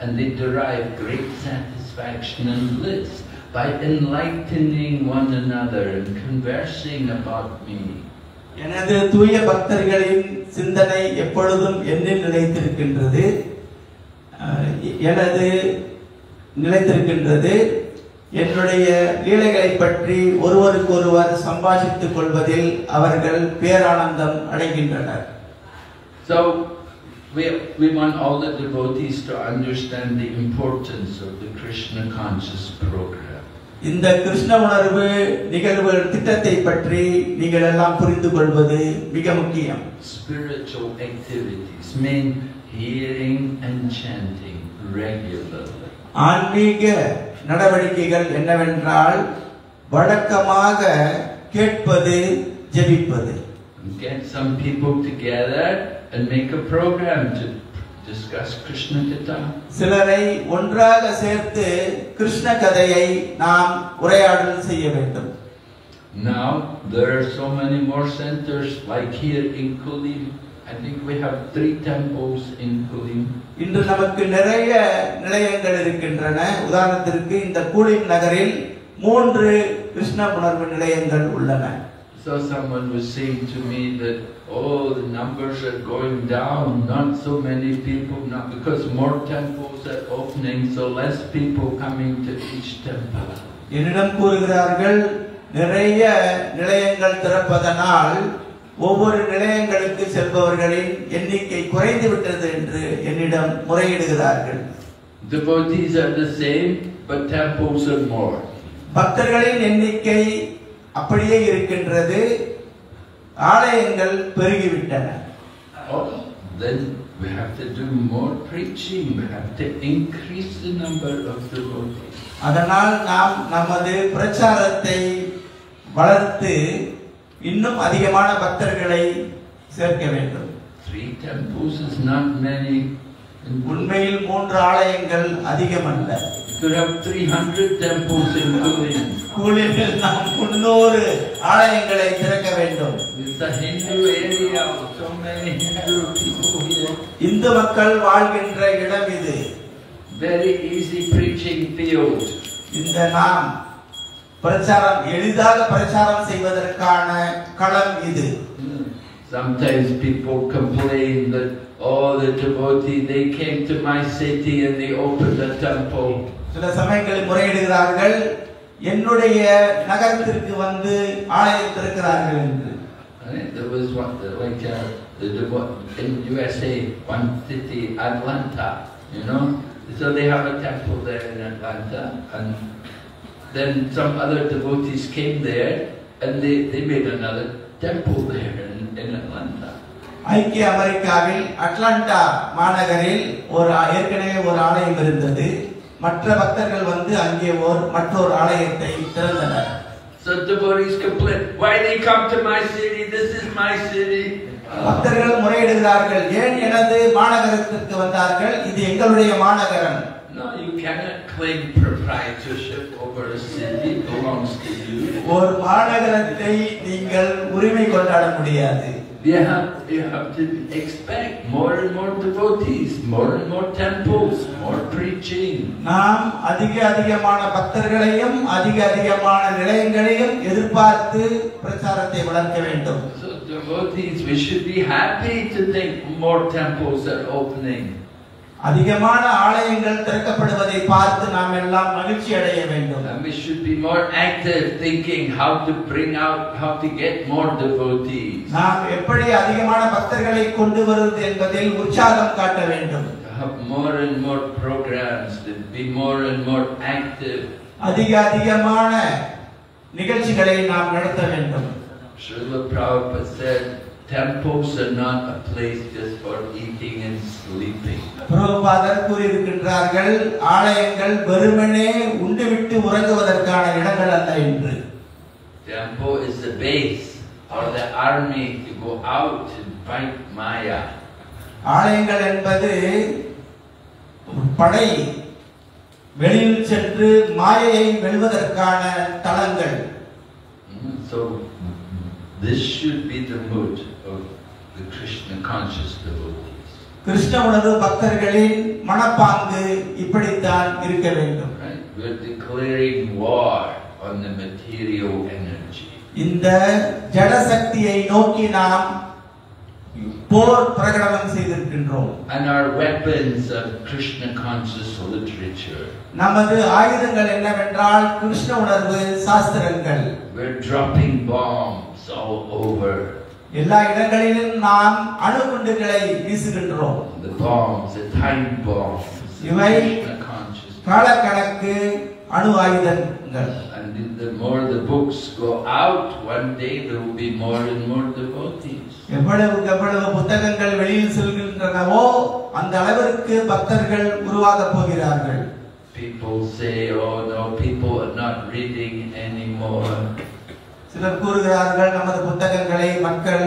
and they derive great satisfaction and bliss by enlightening one another and conversing about me.
எனது தூய பக்தர்களின் சிந்தனை எப்பொழுதும் என்னில் நிலைத்திருக்கின்றது. என்னுடைய லீலைகளை பற்றி ஒருவருக்கொருவர் சம்பாஷித்துக் கொள்வதில் அவர்கள் பேரானந்தம் அடைகின்றனர்.
So we want all the devotees to understand the importance of the Krishna conscious program.
இந்த கிருஷ்ண உணர்வு நிகழ்வுகள் திட்டத்தை பற்றி நீங்கள் எல்லாம் புரிந்து கொள்வது மிக முக்கியம்.
Spiritual activities mean hearing and chanting regularly.
ஆன்மீக நடவடிக்கைகள் என்னவென்றால் வழக்கமாக கேட்பது, ஜெபிப்பது.
Get some people together and make a program to discuss Krishna Katha.
சிலரை ஒன்றாக சேர்த்து கிருஷ்ண கதையை நாம் உரையாடல் செய்ய வேண்டும்.
Now there are so many more centers like here in Kulim. I think we have 3 temples in Kulim.
இன்று நமக்கு நிறைய நிலையங்கள் இருக்கின்றன. உதாரணத்திற்கு இந்த கூலிம் நகரில் 3 கிருஷ்ண உணர்வு நிலையங்கள் உள்ளன.
So someone was saying to me that the numbers are going down, not so many people now because more temples are opening, so less people coming to each temple.
என்னிடம் கூறுகிறார்கள், நிறைய நிலையங்கள் திறப்பதனால் ஒவ்வொரு நிலையங்களுக்கு செல்பவர்களின் எண்ணிக்கை குறைந்து விட்டது என்று என்னிடம் முறையிடுகிறார்கள்.
Devotees are the same, but temples are more.
பக்தர்களின் எண்ணிக்கை அப்படியே இருக்கின்றது, ஆலயங்கள் பெருகிவிட்டன.
Then we have to do more preaching. We have to increase the number of devotees.
அதனால் நாம் நமது பிரச்சாரத்தை வளர்த்து இன்னும் அதிகமான பக்தர்களை சேர்க்க வேண்டும்.
3 temples is not many.
உண்மையில் 3 ஆலயங்கள் அதிகமல்ல.
We could have 300 temples in Kulim.
கூலிமில் நாம் 300 ஆலயங்களை திறக்க வேண்டும்.
It's a Hindu area. So many Hindu people here.
Hindu மக்கள் வாழ்கின்ற இடம் இது.
Very easy preaching field.
இந்த நாம் பிரச்சாரம் எளிதாக பிரச்சாரம் செய்வதற்கான களம் இது.
Sometimes people complain that the devotees they came to my city and they opened a temple.
சில சமயங்களில் முறையிடுகிறார்கள், என்னுடைய நகரத்திற்கு வந்து ஆலயம் திறக்கிறார்கள் என்று.
There was one like in USA, one city, Atlanta, so they have a temple there in Atlanta, and then some other devotees came there and they made another temple there in Atlanta.
ஐக்கிய அமெரிக்காவில் Atlanta மாநகரில் ஏற்கனவே ஒரு ஆலயம் இருந்தது. மற்ற பக்தர்கள் வந்து அங்கே மற்றொரு ஆலயத்தை திறந்தனர்.
So devotees complain, why they come to my city? This is my city.
பக்தர்கள் முறையிடுகிறார்கள், ஏன் எனது மாநகரத்திற்கு வந்தார்கள்? இது எங்களுடைய மாநகரம்.
No, you cannot claim proprietorship over a city. It belongs to you.
ஒரு மாநகரத்தை நீங்கள் உரிமை கொண்டாட முடியாது.
You have to expect more and more devotees, more and more temples, more preaching.
நாம் அதிகமான பக்தர்களையும் அதிகமான நிலையங்களையும் எதிர்பார்த்து பிரச்சாரத்தை வளர்க்க வேண்டும்.
So devotees, we should be happy to think more temples are opening.
அதிகமான ஆலயங்கள் திறக்கப்படுவதை பார்த்து நாம் எல்லாம் மகிழ்ச்சி அடைய வேண்டும்.
And we should be more active thinking how to get more devotees.
நாம் எப்படி அதிகமான பக்தர்களை கொண்டு வருவது என்பதில் உற்சாகம் காட்ட வேண்டும்.
Have more and more programs, to be more and more active.
அதிகமான நிகழ்ச்சிகளை நாம் நடத்த வேண்டும்.
Srila Prabhupada said, temples are not a place just for eating and sleeping.
பிரபுபாதர் கூறியிருக்கின்றார்கள், ஆலயங்கள் வெறுமனே உண்டுவிட்டு உறங்குவதற்கான இடங்கள் அல்ல என்று.
Temple is the base or the army to go out and fight Maya.
ஆலயங்கள் என்பது படை வெளியில் சென்று மாயையை வெல்வதற்கான தளங்கள்.
So this should be the mood of the Krishna conscious devotees.
Krishna உணர்வு பக்தர்களின் மனப்பாங்கு இப்படித்தான் இருக்க வேண்டும்.
We are declaring war on the material energy.
இந்த ஜட சக்தியை நோக்கி நாம் போர் பிரகடனம் செய்திருக்கின்றோம்.
And our weapons of Krishna conscious literature.
நமது ஆயுதங்கள் என்னவென்றால் கிருஷ்ண உணர்வு சாஸ்திரங்கள்.
We are dropping bombs all over.
எல்லா இடங்களிலும் நாம் அணுகுண்டுகளை வீசுகின்றோம்.
The bombs, the time bombs.
இவை
Krishna conscious.
காலக்கணக்கு அணு ஆயுதங்கள்.
And the more the books go out, one day there will be more and more devotees.
எவ்வளவு புத்தகங்கள் வெளியில் செல்கின்றனவோ அந்த அளவிற்கு பக்தர்கள் உருவாகப் போகிறார்கள்.
People say, oh no, people are not reading anymore.
சிலர் கூறுகிறார்கள் நமது புத்தகங்களை மக்கள்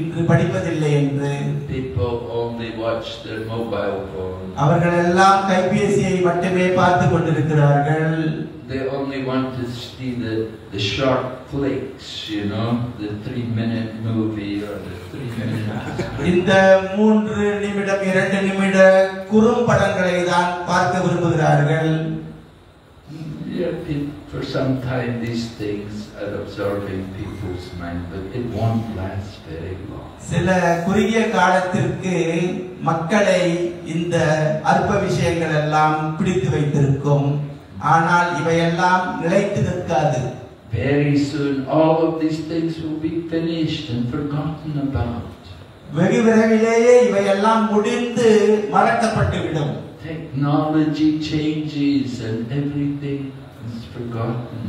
இன்று படிப்பதில்லை என்று.
People only watch their mobile phone.
அவர்கள் எல்லாம் கைபேசியை மட்டுமே பார்த்து கொண்டிருக்கிறார்கள்.
They only want to see the short flicks, you know, the 3-minute movie or the 3-minute.
இந்த 3 நிமிடம் 2 நிமிட குறும்படங்களை தான் பார்க்க விரும்புகிறார்கள்.
Yeah, for some time these things are absorbing people's mind, but it won't last very long.
சில குறுகிய காலத்திற்கு மக்களை இந்த அற்ப விஷயங்கள் எல்லாம் பிடித்து வைத்திருக்கும். ஆனால் இவையெல்லாம் நிலைத்து நிற்காது.
Very soon all of these things will be finished and forgotten about.
வெகு விரைவிலேயே இவையெல்லாம் முடிந்து மறக்கப்பட்டுவிடும்.
Technology changes and everything is forgotten.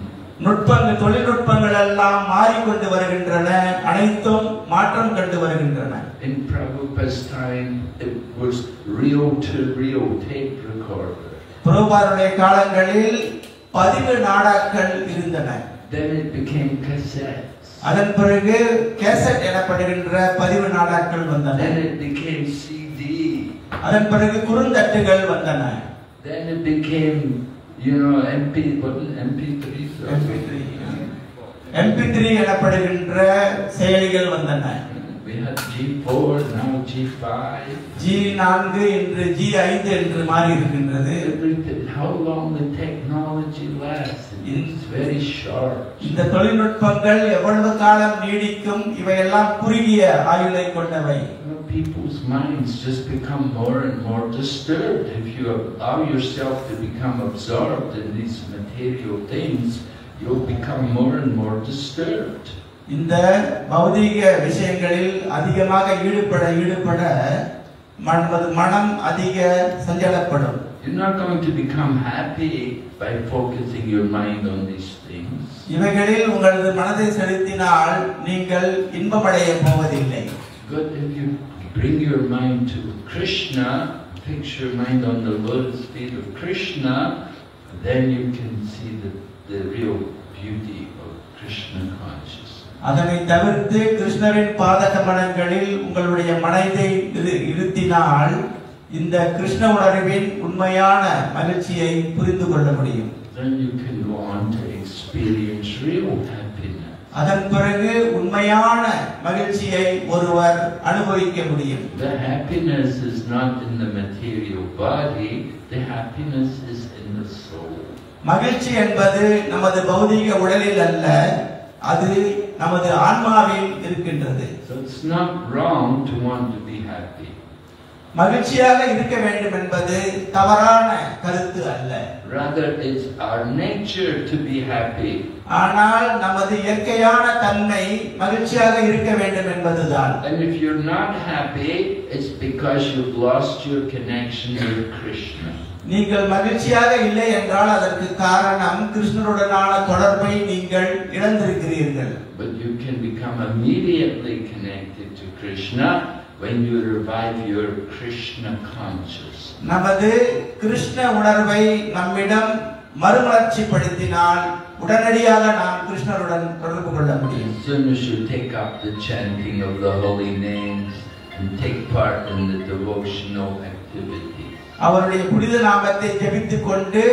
தொழில்நுட்பங்கள் எல்லாம் மாறிக்கொண்டு வருகின்றன, அனைத்தும் மாற்றம் கண்டு வருகின்றன.
In Prabhupada's time it was reel-to-reel tape recorder.
பிரபுபாதருடைய காலங்களில் பதிவு நாடாக்கள் இருந்தன.
Then it became cassettes.
அதன் பிறகு கேசட் எனப்படுகின்ற பதிவு நாடாக்கள் வந்தன.
Then it became CD.
அதன் பிறகு குறுந்தட்டுகள் வந்தன.
Then it became, you know, MP3.
MP3 எனப்படுகின்ற செயலிகள் வந்தன.
We had G4, now G5.
G4 என்று G5 என்று மாறி இருக்கின்றது.
How long the technology lasts? It's very short.
இந்த தொழில்நுட்பங்கள் எவ்வளவு காலம் நீடிக்கும்? இவையெல்லாம் குறுகிய ஆயுளை கொண்டவை.
People's minds just become more and more disturbed. If you allow yourself to become absorbed in these material things, you'll become more and more disturbed.
இந்த பௌதீக விஷயங்களில் அதிகமாக ஈடுபட மனம் அதிக சஞ்சலப்படும்.
You're not going to become happy by focusing your mind on these things.
இவைகளில் உங்களது மனதை செலுத்தினால் நீங்கள் இன்பமடைய போவதில்லை.
But if you bring your mind to Krishna, fix your mind on the lotus feet of Krishna, then you can see the real beauty of Krishna consciousness.
அதனை தவிர்த்து கிருஷ்ணரின் பாத கமலங்களில் உங்களுடைய மனதை இருத்தினால் இந்த கிருஷ்ண உணர்வின் உண்மையான மகிழ்ச்சியை புரிந்து கொள்ள முடியும்.
Then you can go on to experience real happiness.
அதன் பிறகு உண்மையான மகிழ்ச்சியை ஒருவர் அனுபவிக்க முடியும்.
The happiness is not in the material body, the happiness is in the soul.
மகிழ்ச்சி என்பது நமது பௌதீக உடலில் அல்ல, அது நமது ஆன்மாவில் இருக்கின்றது.
So it's not wrong to want to be happy.
மகிழ்ச்சியாக இருக்க வேண்டும் என்பது தவறான கருத்து அல்ல.
Rather it's our nature to be happy.
ஆனால் நமது இயற்கையான தன்மை மகிழ்ச்சியாக இருக்க வேண்டும் என்பதுதான்.
And if you're not happy, it's because you've lost your connection with Krishna.
நீங்கள் மகிழ்ச்சியாக இல்லை என்றால் அதற்கு காரணம் கிருஷ்ணருடனான தொடர்பை நீங்கள் இழந்திருக்கிறீர்கள்.
But you can become immediately connected to Krishna when you revive your Krishna consciousness.
நமது கிருஷ்ண உணர்வை நம்மிடம் மறுமலர்ச்சிப்படுத்தினால் உடனடியாக நாம் கிருஷ்ணருடன் தொடர்பு கொள்ள முடியும்.
As soon as you take up the chanting of the holy names and take part in the devotional activities.
அவருடைய புனித நாமத்தை ஜெபித்துக் கொண்டு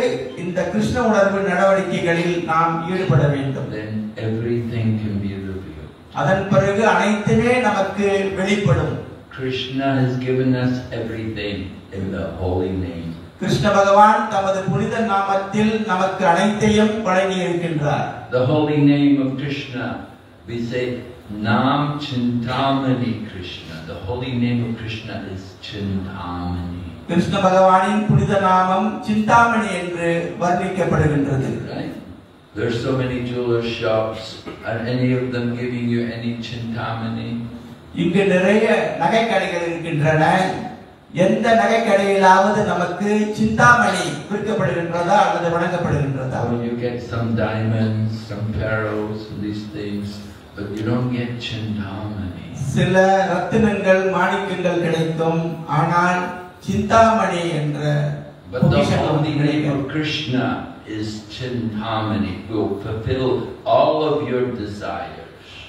இந்த கிருஷ்ண உணர்வு நடவடிக்கைகளில் நாம் ஈடுபட வேண்டும்.
Then everything can be revealed.
அதன் பிறகு அனைத்துமே நமக்கு வெளிப்படும்.
Krishna has given us everything in the holy name.
Krishna பகவான் தமது புனித நாமத்தில் நமக்கு அனைத்தையும் வழங்கி இருக்கின்றார்.
The holy name of Krishna, we say Nam Chintamani Krishna. The holy name of Krishna is Chintamani.
Krishna பகவானின் புனித நாமம் சிந்தாமணி என்று வர்ணிக்கப்படுகின்றது.
Right? There are so many jeweler shops. Are any of them giving you any Chintamani?
இங்கு நிறைய நகை கடைகள் இருக்கின்றன. எந்த நகை கடையிலாவது நமக்கு சிந்தாமணி விற்கப்படுகின்றதா அல்லது வழங்கப்படுகின்றதா?
You get some diamonds, some pearls, these things, but you don't get chintamani.
சில ரத்தினங்கள் மாணிக்கங்கள் கிடைக்கும், ஆனால் சிந்தாமணி என்ற
But the holy name of Krishna is chintamani, will fulfill all of your desires.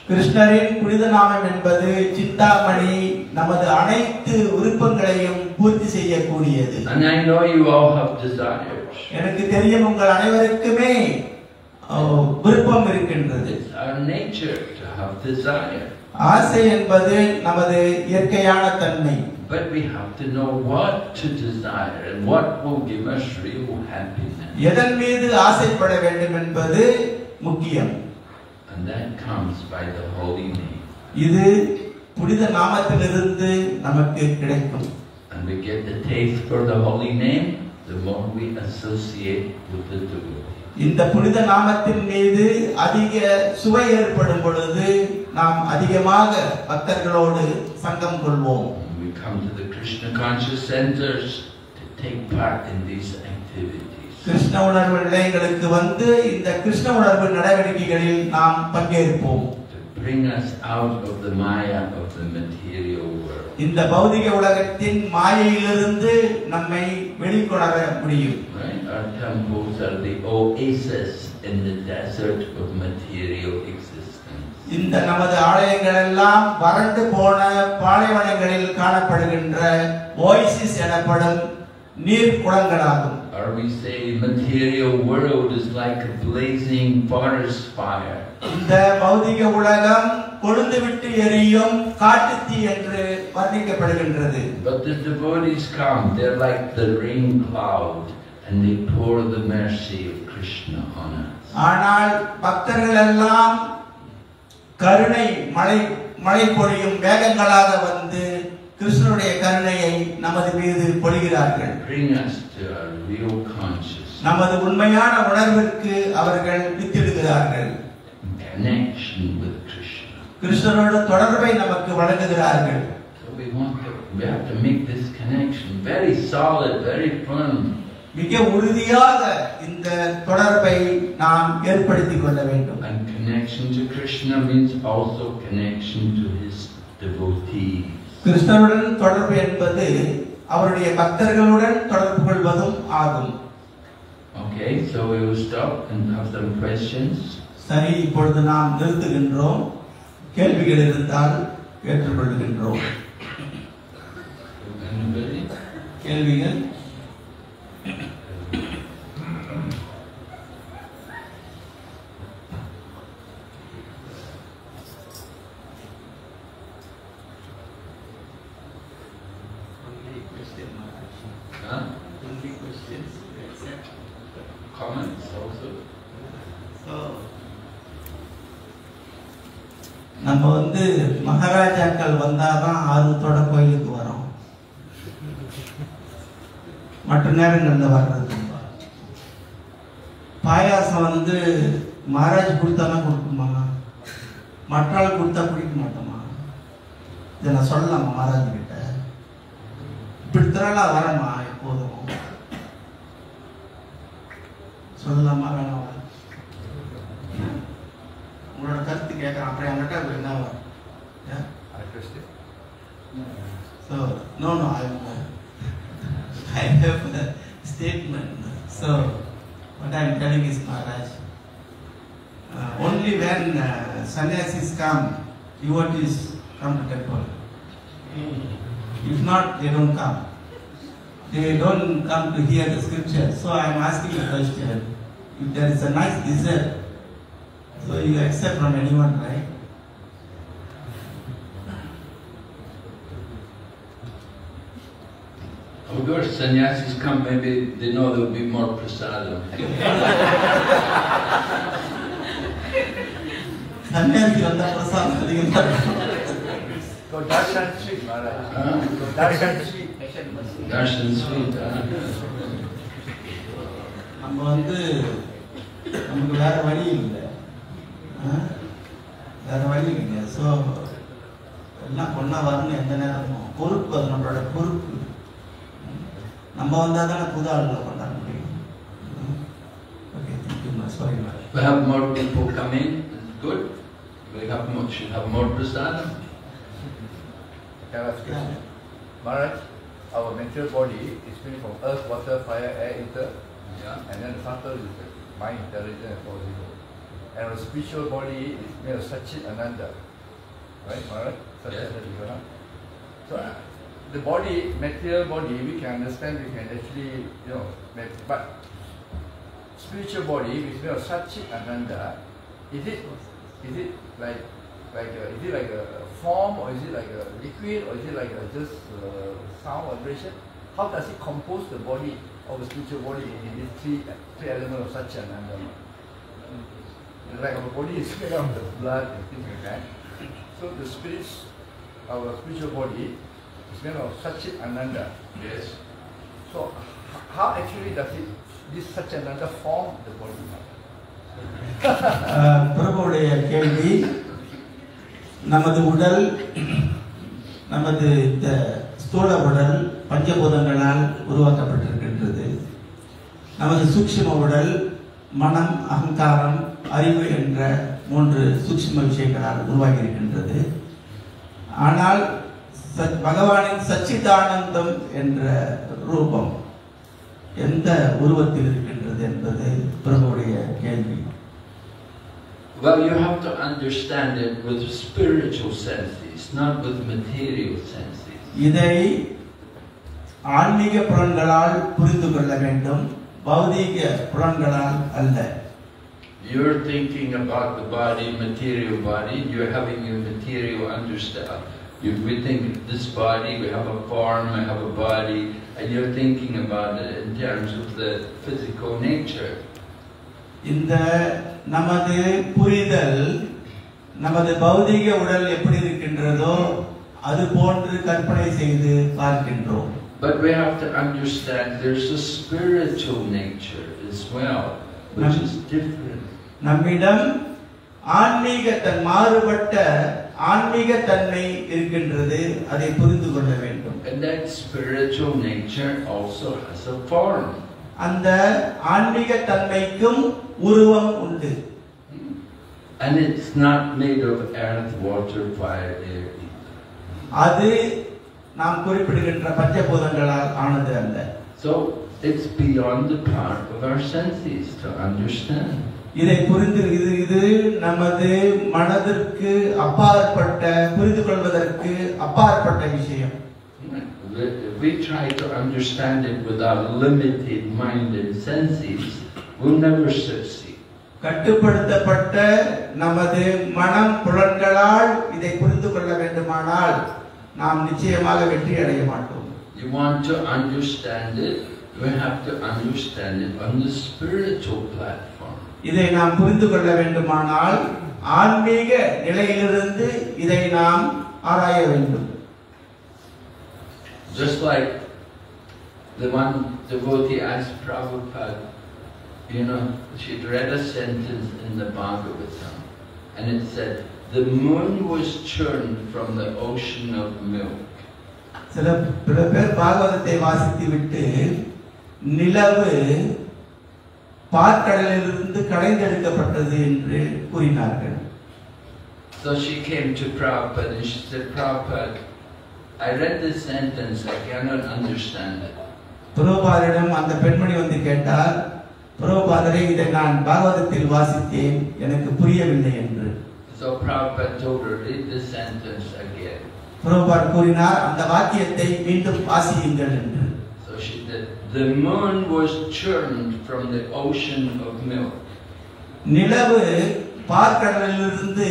கிருஷ்ணரின் புனித நாமம் என்பது சிந்தாமணி, நமது அனைத்து விருப்பங்களையும் பூர்த்தி செய்யக்கூடியது.
And I know you all have desires.
எனக்கு தெரியும் உங்கள் அனைவருக்குமே விருப்பம் இருக்கின்றது.
It's our nature to have desire.
ஆசை என்பது நமது இயற்கையான தன்மை.
But we have to know what to desire and what will give us real happiness.
எதன் மீது ஆசைப்பட வேண்டும் என்பது முக்கியம்.
And that comes by the holy name.
இது புனித நாமத்திலிருந்து நமக்கு கிடைக்கும்.
And we get the taste for the holy name the more we associate with the devotee.
இந்த புனித நாமத்தின் மீது அதிக சுவை ஏற்படும் பொழுது நாம் அதிகமாக பக்தர்களோடு சங்கம் கொள்வோம்.
We come to the Krishna conscious centers to take part in these activities.
Krishna உணர்வு நிலையங்களுக்கு வந்து இந்த கிருஷ்ண உணர்வு நடவடிக்கைகளில் நாம் பங்கேற்போம்.
To bring us out of the maya of the material world.
இந்த பௌதிக உலகத்தின் மாயையிலிருந்து நம்மை வெளிக்கொணர முடியும்.
Right? Our temples are the oasis in the desert of material existence.
இந்த நமது ஆலயங்கள் எல்லாம் வறண்டு போன பாலைவனங்களில் காணப்படுகின்ற ஓய்சிஸ் எனப்படும் நீர் குளங்களாகும்.
Or we say material world is like a blazing forest fire.
இந்த பௌதிக உலகம் கொழுந்துவிட்டு எரியும் காட்டுத்தீ என்று வர்ணிக்கப்படுகின்றது.
But the devotees come, they're like the rain cloud, and they pour the mercy of Krishna on us.
ஆனால் பக்தர்கள் எல்லாம் கருணை மழை பொழியும் வேகங்களாக வந்து கிருஷ்ணனுடைய கருணையை நமது மீது பொழிகிறார்கள்.
Bring us to our real consciousness.
நமது உண்மையான உணர்விற்கு அவர்கள் வித்திடுகிறார்கள்.
Connection with Krishna.
கிருஷ்ணனோட தொடர்பை நமக்கு வழங்குகிறார்கள்.
So we have to make this connection very solid, very firm.
மிக உறுதியாக இந்த தொடர்பை நாம் ஏற்படுத்திக் கொள்ள வேண்டும்.
And connection to Krishna means also connection to his devotees.
கிருஷ்ணனுடன் தொடர்பு என்பது அவருடைய பக்தர்களுடன் தொடர்பு கொள்வதும் ஆகும்.
Okay, so we will stop and have some questions.
சரி, இப்பொழுது நாம் நிறுத்துகின்றோம். கேள்விகள் இருந்தால் ஏற்றுக்கொள்கின்றோம்.
Anybody?
கேள்விகள்? Only questions.
Comments also.
நம்ம வந்து மகாராஜாக்கள் வந்தாதான் ஆர்வத்தோட கோயிலுக்கு வரோம். மற்ற நேரங்கள்ல வர்றது பாயாசம் வந்து மகாராஜ் கொடுத்தாதான் கொடுக்குமா, மற்றாள் கொடுத்தா குடிக்க மாட்டோமா? இதை நான் சொல்லலாமா மகாராஜ் கிட்ட? இப்படித்தான வரமா எப்போதும் சொல்லலாமா வேணாமா? உங்களோட கருத்து கேட்கறேன். அப்புறம் என்கிட்ட என்ன வரும்? So no, I have a statement. So what I am telling is, Maharaj, only when sannyasis come, devotees come to temple. If not, they don't come. They don't come to hear the scripture. So I am asking a question. If there is a nice dessert, so you accept from anyone, right?
Of course, sannyasis come, maybe they know there will be more prasadam.
Sannyasis vanda prasadam adhigam.
So darshan sweet, Maharaj. So darshan sweet.
Darshan sweet.
நம்ம வந்து நமக்கு வேற வழி இல்லை, வேற வழி இல்லை. So எல்லாம் பொண்ணா வரணும். எந்த நேரமும் பொறுப்பு, அது நம்மளோட பொறுப்பு. நம்ம வந்தால் தானே புது ஆளுங்களை கொண்டாட முடியும். Okay, thank you much. Sorry,
We have more people come in, it's good. We should have more prasadam.
Maharaj, our material body is made from earth, water, fire, air, ether, and then the Sattva is the mind, intelligence, and possible. And our spiritual body is made of Satchit Ananda. Right, Maharaj?
Yes.
So, the body, material body, we can understand, we can actually, but spiritual body is made of Satchit Ananda. Is it like a form, or is it like a liquid, or is it like just sound vibration? How does it compose the body of a spiritual body in these three elements of Satchit Ananda? Like our body is made of the blood and things like that. So the spirits, our spiritual body is made of Satchit Ananda.
Yes.
So how actually does this Satchit Ananda form the body?
பிரபுடைய கேள்வி, நமது உடல், நமது இந்த ஸ்தூல உடல் பஞ்சபூதங்களால் உருவாக்கப்பட்டிருக்கின்றது. நமது சூக்ஷ்ம உடல் மனம், அகங்காரம், அறிவு என்ற 3 சூக்ஷ்ம விஷயங்களால் உருவாகி இருக்கின்றது. ஆனால் பகவானின் சச்சிதானந்தம் என்ற ரூபம் எந்த உருவத்தில் இருக்கின்றது என்பது பிரபுடைய கேள்வி.
Well, you have to understand it with spiritual senses, not with material senses.
இதை ஆன்மீக புலன்களால் புரிந்து கொள்ள வேண்டும், பௌதீக புலன்களால் அல்ல.
You're thinking about the body, material body, you're having your material understand. We think this body, we have a form, we have a body, and you're thinking about it in terms of the physical nature.
இந்த நமது புரிதல் நமது பௌதீக உடல் எப்படி இருக்கின்றதோ அது போன்று கற்பனை செய்து பார்க்கின்றோம்.
But we have to understand there's a spiritual nature as well, which is different.
நம்மிடம் மாறுபட்ட ஆன்மீக தன்மை இருக்கின்றது, அதை புரிந்து கொள்ள வேண்டும்.
And that spiritual nature also has a form.
அந்த ஆன்மீக தன்மைக்கும் உருவம் உண்டு.
And it's not made of earth, water, fire, air.
அது நாம் குறிப்பிடுகின்ற பஞ்சபூதங்களால் ஆனது அல்ல.
So it's beyond the power of our senses to understand.
இதை புரிந்து இது நமது மனதிற்கு அப்பாற்பட்ட, புரிந்து கொள்வதற்கு அப்பாற்பட்ட விஷயம்.
We try to understand it with our limited mind and senses, we'll never succeed.
கட்டுப்படுத்தப்பட்ட நமது மனம் புலன்களால் இதை புரிந்து கொள்ள வேண்டுமானால் நாம் நிச்சயமாக வெற்றி அடைய மாட்டோம்.
You want to understand it, we have to understand it on the spiritual platform.
இதை நாம் புரிந்து கொள்ள வேண்டுமானால் ஆன்மீக நிலையிலிருந்து இதை நாம் ஆராய வேண்டும்.
Just like the one devotee asked Prabhupada, she'd read a sentence in the Bhagavatam, and it said, the moon was churned from the ocean of milk.
சில பேர் பாகவதத்தை வாசித்து விட்டு நிலவு பாற்கடலிலிருந்து கடைந்தெடுக்கப்பட்டது என்று கூறினார்கள்.
So she came to Prabhupada and she said, Prabhupada, I read this sentence, I cannot understand it.
பிரபுபாதரிடம் அந்த பெண்மணி வந்து கேட்டார், பிரபுபாதரே, இதை நான் பாகவதத்தில் வாசித்தேன், எனக்கு புரியவில்லை என்று.
So Prabhupada told her, read this sentence again.
பிரபுபாதர் கூறினார், அந்த வாக்கியத்தை மீண்டும் வாசியுங்கள் என்று.
So she did. The moon was churned from the ocean of milk.
நிலவு பாற்கடலிலிருந்து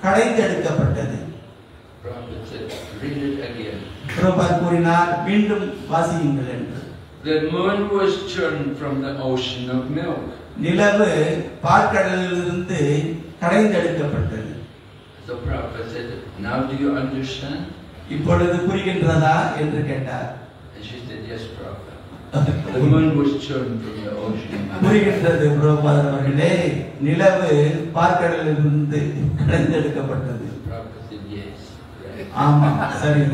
கடைந்தெடுக்கப்பட்டது.
Prabhupada said, read it again.
பிரபுபாதர் கூறினார், மீண்டும் வாசியுங்கள் என்று.
The moon was churned from the ocean of milk.
நிலவு பாற்கடலிலிருந்து கடைந்தெடுக்கப்பட்டது.
So Prabhupada said, now do you understand?
இப்பொழுது புரிகின்றதா என்று கேட்டார்.
And she said, yes, Prabhupada. The moon was churned from the ocean.
புரிகின்றது பிரபுபாதர் அவர்களே, நிலவு பாற்கடலிலிருந்து கடைந்தெடுக்கப்பட்டது.
Prabhupada said, yes. Right.
ஆமா, சரி.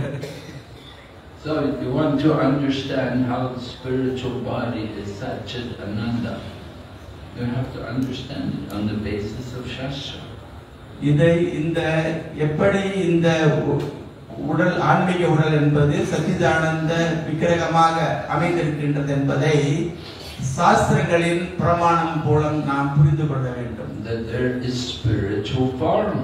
So if you want to understand how the spiritual body is Satchit Ananda, you have to understand it on the basis of Shastra.
இதை எப்படி இந்த உடல் ஆன்மீக உடல் என்பது சச்சிதானந்த விக்கிரகமாக அமைந்திருக்கின்றது என்பதை சாஸ்திரங்களின் பிரமாணம் மூலம் நாம் புரிந்து கொள்ள வேண்டும்.
That there is spiritual form.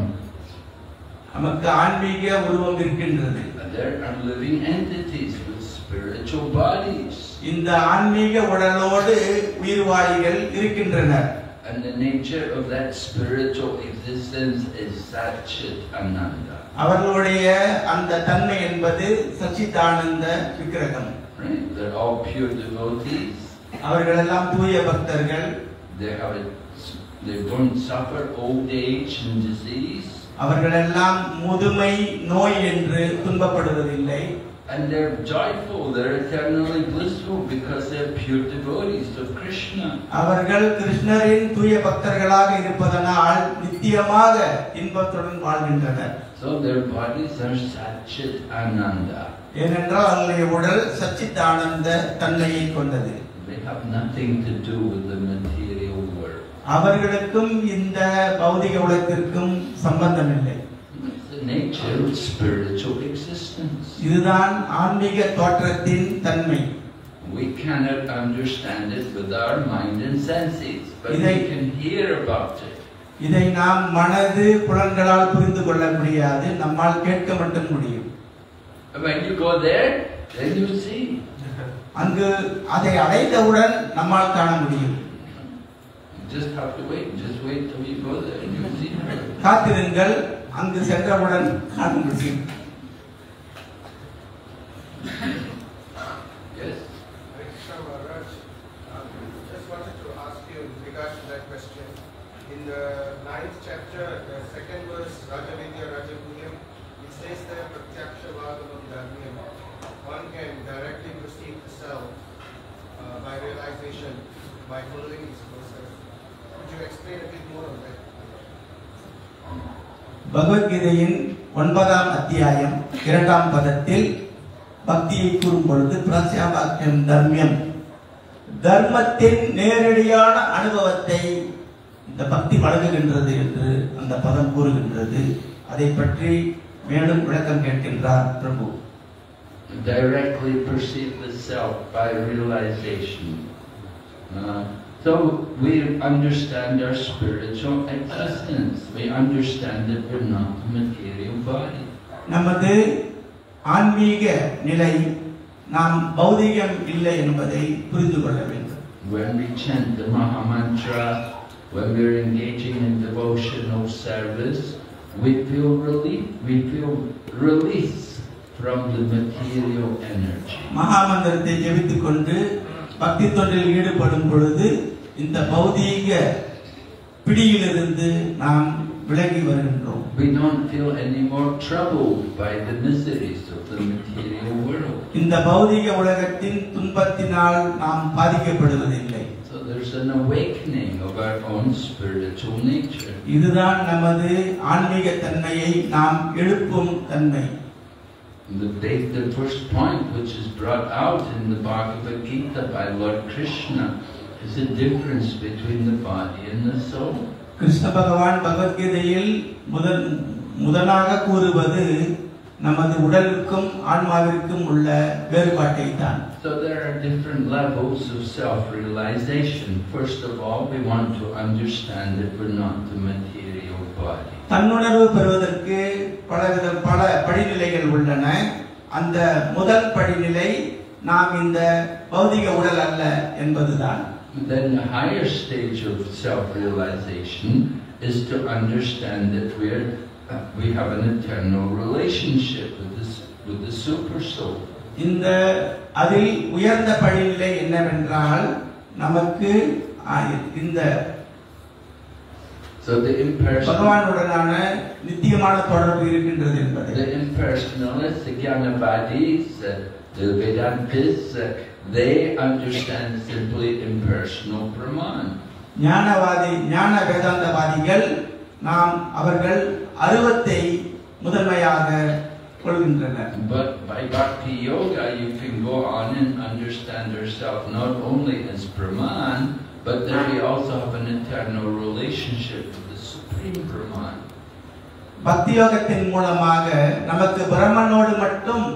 நமக்கு ஆன்மீக உருவம் இருக்கின்றது.
There are living entities with spiritual bodies.
இந்த ஆன்மீக உடலோடு உயிர்வாழிகள் இருக்கின்றனர்.
And the nature of that spiritual existence is Satchit Ananda.
அவர்களுடைய அந்த தன்மை என்பது சச்சிதானந்த விக்கிரகம்.
Right? They're all pure devotees.
அவர்கள் எல்லாம் தூய பக்தர்கள்.
They don't suffer old age and disease.
அவர்கள் எல்லாம் முதுமை நோய் என்று துன்பப்படுவதில்லை.
And they're joyful, they're eternally blissful because they're pure devotees of Krishna.
அவர்கள் கிருஷ்ணரின் தூய பக்தர்களாக இருப்பதனால் நித்தியமாக இன்பத்துடன் வாழ்கின்றனர்.
So their bodies are Satchit Ananda.
ஏனென்றால் அவர்களுடைய உடல் சச்சிதானந்த தன்மையை கொண்டது.
They have nothing to do with the material world.
அவர்களுக்கும் இந்த பௌதிக உலகத்திற்கும் சம்பந்தம் இல்லை.
It's the nature of spiritual existence.
இதுதான் ஆன்மீக தோற்றத்தின் தன்மை.
We cannot understand it with our mind and senses, but we can hear about it.
இதை நாம் மனது புலன்களால் புரிந்து கொள்ள முடியாது, நம்மால் கேட்க மட்டும் முடியும்.
When you go there, then you see.
அங்கு அதை அடைந்தவுடன் நம்மால் காண முடியும்.
Just have to wait. Just wait till you go there and you see her.
காத்திருங்கள், அங்கு சென்றவுடன் காண முடியும்.
Yes.
Just wanted to ask you in regards to that question. In the 9th chapter, the 2nd verse, Rajavidya Rajaguhyam, it says that Pratyaksha Vadavam Dharmyam, one can directly perceive the self by realization, by following this process. Could you explain a bit more on that?
பகவத்கீதையின் 9ஆம் அத்தியாயம் 2ஆம் பதத்தில் பக்தியை கூறும் பொழுது பிரத்யாபாக்கியம் தர்மியம், தர்மத்தின் நேரடியான அனுபவத்தை இந்த பக்தி வழங்குகின்றது என்று அந்த பதம் கூறுகின்றது. அதை பற்றி மேலும் விளக்கம் கேட்கின்றார் பிரபு.
Directly perceive the self by realization. So we understand our spiritual existence. We understand that we're not a material body.
நமது ஆன்மீக நிலை, நாம் பௌதிகம் இல்லை என்பதை புரிந்து கொள்ள வேண்டும்.
When we chant the Maha Mantra, when we're engaging in devotional service, we feel relief. We feel release from the material energy.
மகா மந்திரத்தை ஜெபித்துக் கொண்டு பக்தி தொண்டில் ஈடுபடும் பொழுது இந்த பௌதீக பிடியிலிருந்து நாம் விலகி வருகின்றோம்.
We don't feel any more troubled by the miseries of the material world.
இந்த பௌதீக உலகத்தின் துன்பத்தினால் நாம் பாதிக்கப்படுவதில்லை.
So there's an awakening of our own spiritual nature.
இதுதான் நமது ஆன்மீக தன்மையை நாம் எழுப்பும் தன்மை.
The first point which is brought out in the Bhagavad Gita by Lord Krishna is the difference between the body and the soul.
Krishna பகவான் பகவத்கீதையில் முதலாக கூறுவது நமது உடலுக்கும் ஆன்மாவிற்கும் உள்ள வேறுபாட்டை தான்.
So there are different levels of self-realization. First of all, we want to understand that we're not the material body.
தன்னுணர்வு பெறுவதற்கு பல படிநிலைகள் உள்ளன. அந்த முதல் படிநிலை நாம் இந்த பௌதிக உடல் அல்ல என்பதுதான்.
Then the higher stage of self-realization is to understand that we have an eternal relationship with the super soul.
இந்த அதில் உயர்ந்த படிநிலை என்னவென்றால் நமக்கு இந்த பகவானுடனான நித்தியமான தொடர்பு இருக்கின்றது என்பது.
The impersonalists, the Jnanavadis, the Vedantis, they understand simply impersonal Brahman.
ஞான வேதாந்தவாதிகள் அவர்கள் அருவத்தை முதன்மையாக கொள்கின்றனர்.
But by Bhakti Yoga, you can go on and understand yourself not only as Brahman, but that we also have an eternal relationship with the Supreme Brahman.
பக்தி யோகத்தின் மூலமாக நமக்கு பிரம்மனோடு மட்டும்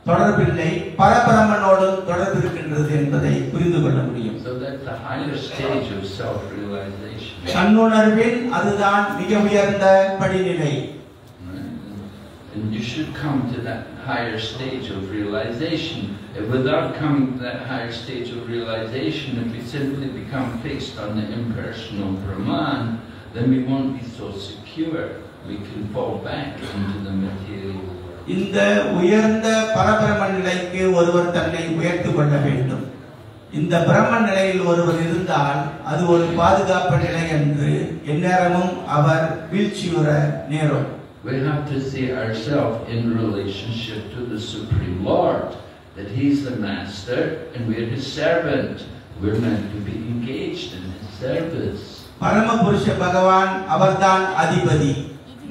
தொடர்பில்லை, பரபிரம்மனோடும் தொடர்பு இருக்கின்றது என்பதை புரிந்து கொள்ள முடியும்.
So that's the higher stage of self-realization.
தன்னுணர்வில் அதுதான் மிக உயர்ந்த படிநிலை.
And you should come to that higher stage of realization. If without coming to that higher stage of realization, if we simply become fixed on the impersonal Brahman, then we won't be so secure. We can fall back into the material world.
இந்த உயர்ந்த பரபிரம நிலைக்கு ஒருவர் தன்னை உயர்த்திக் கொள்ள வேண்டும். இந்த பிரம்ம நிலையில் ஒருவர் இருந்தால் அது ஒரு பாதுகாப்பு நிலை என்று எந்நேரமும் அவர் வீழ்ச்சியுற நேரும்.
We have to see ourselves in relationship to the Supreme Lord, that He's the Master and we're His servant. We're meant to be engaged in His service.
பரம புருஷ பகவான் அவர்தான் அதிபதி,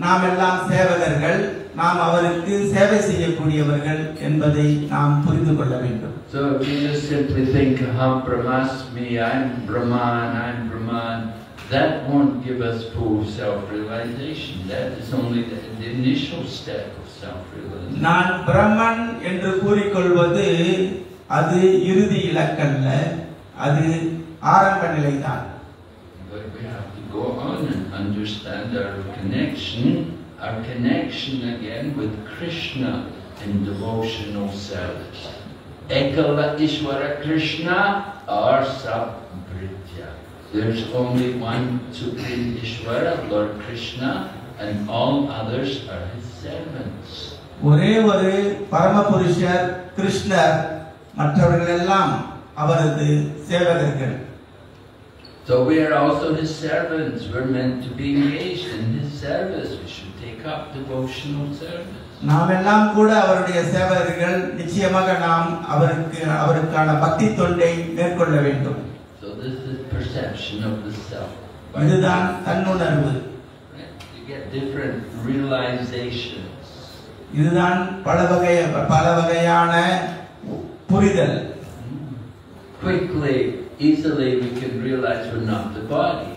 நாம் எல்லாம் சேவகர்கள், நாம் அவருக்கு சேவை செய்யக்கூடியவர்கள் என்பதை நாம் புரிந்து கொள்ள வேண்டும்.
So if you just simply think, Aham Brahmasmi, I'm Brahman, that won't give us full self-realization. That is only the initial step of self-realization.
நான் பிரம்மன் என்று கூறிக்கொள்வது அது இறுதி இலக்கல்ல, அது ஆரம்ப நிலைதான்.
But we have to go on and understand our connection again with Krishna in devotional service. Ekala Ishvara Krishna or Sabhritya. There's only one Supreme Ishvara, Lord Krishna, and all others are His servants.
ஒரே ஒரு பரமபுருஷர் கிருஷ்ணர், மற்றவர்கள் எல்லாம் அவரது சேவகர்கள்.
So we are also His servants. We're meant to be engaged in His service. We should take up devotional service.
நாம் எல்லாம் கூட அவருடைய சேவகர்கள். நிச்சயமாக நாம் அவருக்கான பக்தி தொண்டை மேற்கொள்ள வேண்டும்.
So this is perception of the self.
இதுதான் தன்னுணர்வு.
You get different realizations.
இதுதான் பல வகையான புரிதல்.
Quickly, easily we can realize we're not the body.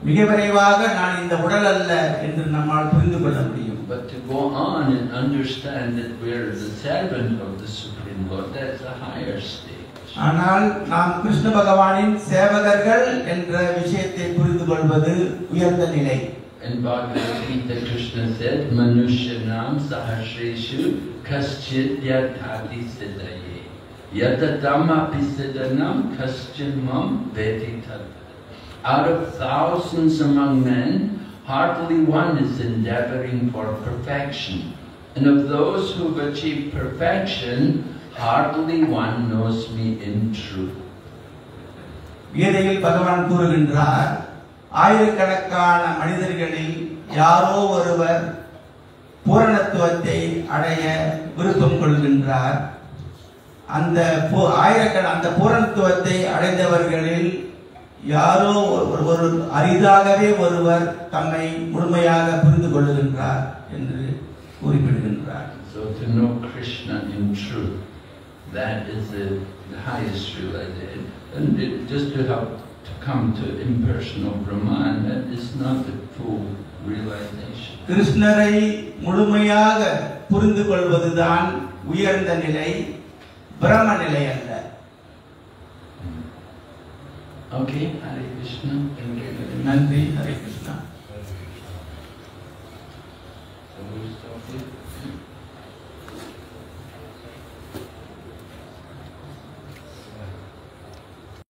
மிக விரைவாக நான் இந்த உடல் அல்ல என்று நம்மால் புரிந்து கொள்ள முடியும்.
But to go on and understand that we're the servant of the Supreme Lord, that's a higher stage.
ஆனால் நாம் கிருஷ்ண பகவானின் சேவகர்கள் என்ற விஷயத்தை புரிந்து கொள்வது உயர்ந்த நிலை.
In Bhagavad Gita, Krishna said, Manushyanam sahasreshu kaschid yatati siddhaye yatatam api siddhanam kaschid mam veti tat. Out of thousands among men, hardly one is endeavoring for perfection. And of those who have achieved perfection, hardly one knows me in truth.
கீதையில் பகவான் கூறுகின்றார், ஆயிரக்கணக்கான மனிதர்களில் யாரோ ஒருவர் பூரணத்துவத்தை அடைய விருப்பம் கொள்கின்றார். அந்த பூரணத்துவத்தை அடைந்தவர்களில் யாரோ ஒரு அரிதாகவே ஒருவர் தம்மை முழுமையாக புரிந்து கொள்கின்றார் என்று குறிப்பிடுகின்றார்.
So to know Krishna in truth, that is the highest realization. And just to have to come to impersonal Brahman, that is not the full realization.
கிருஷ்ணரை முழுமையாக புரிந்து கொள்வதுதான் உயர்ந்த நிலை, பிரம்ம நிலை அல்ல.
Okay, Hare Krishna.
நன்றி, Hare Krishna.
So we stop it.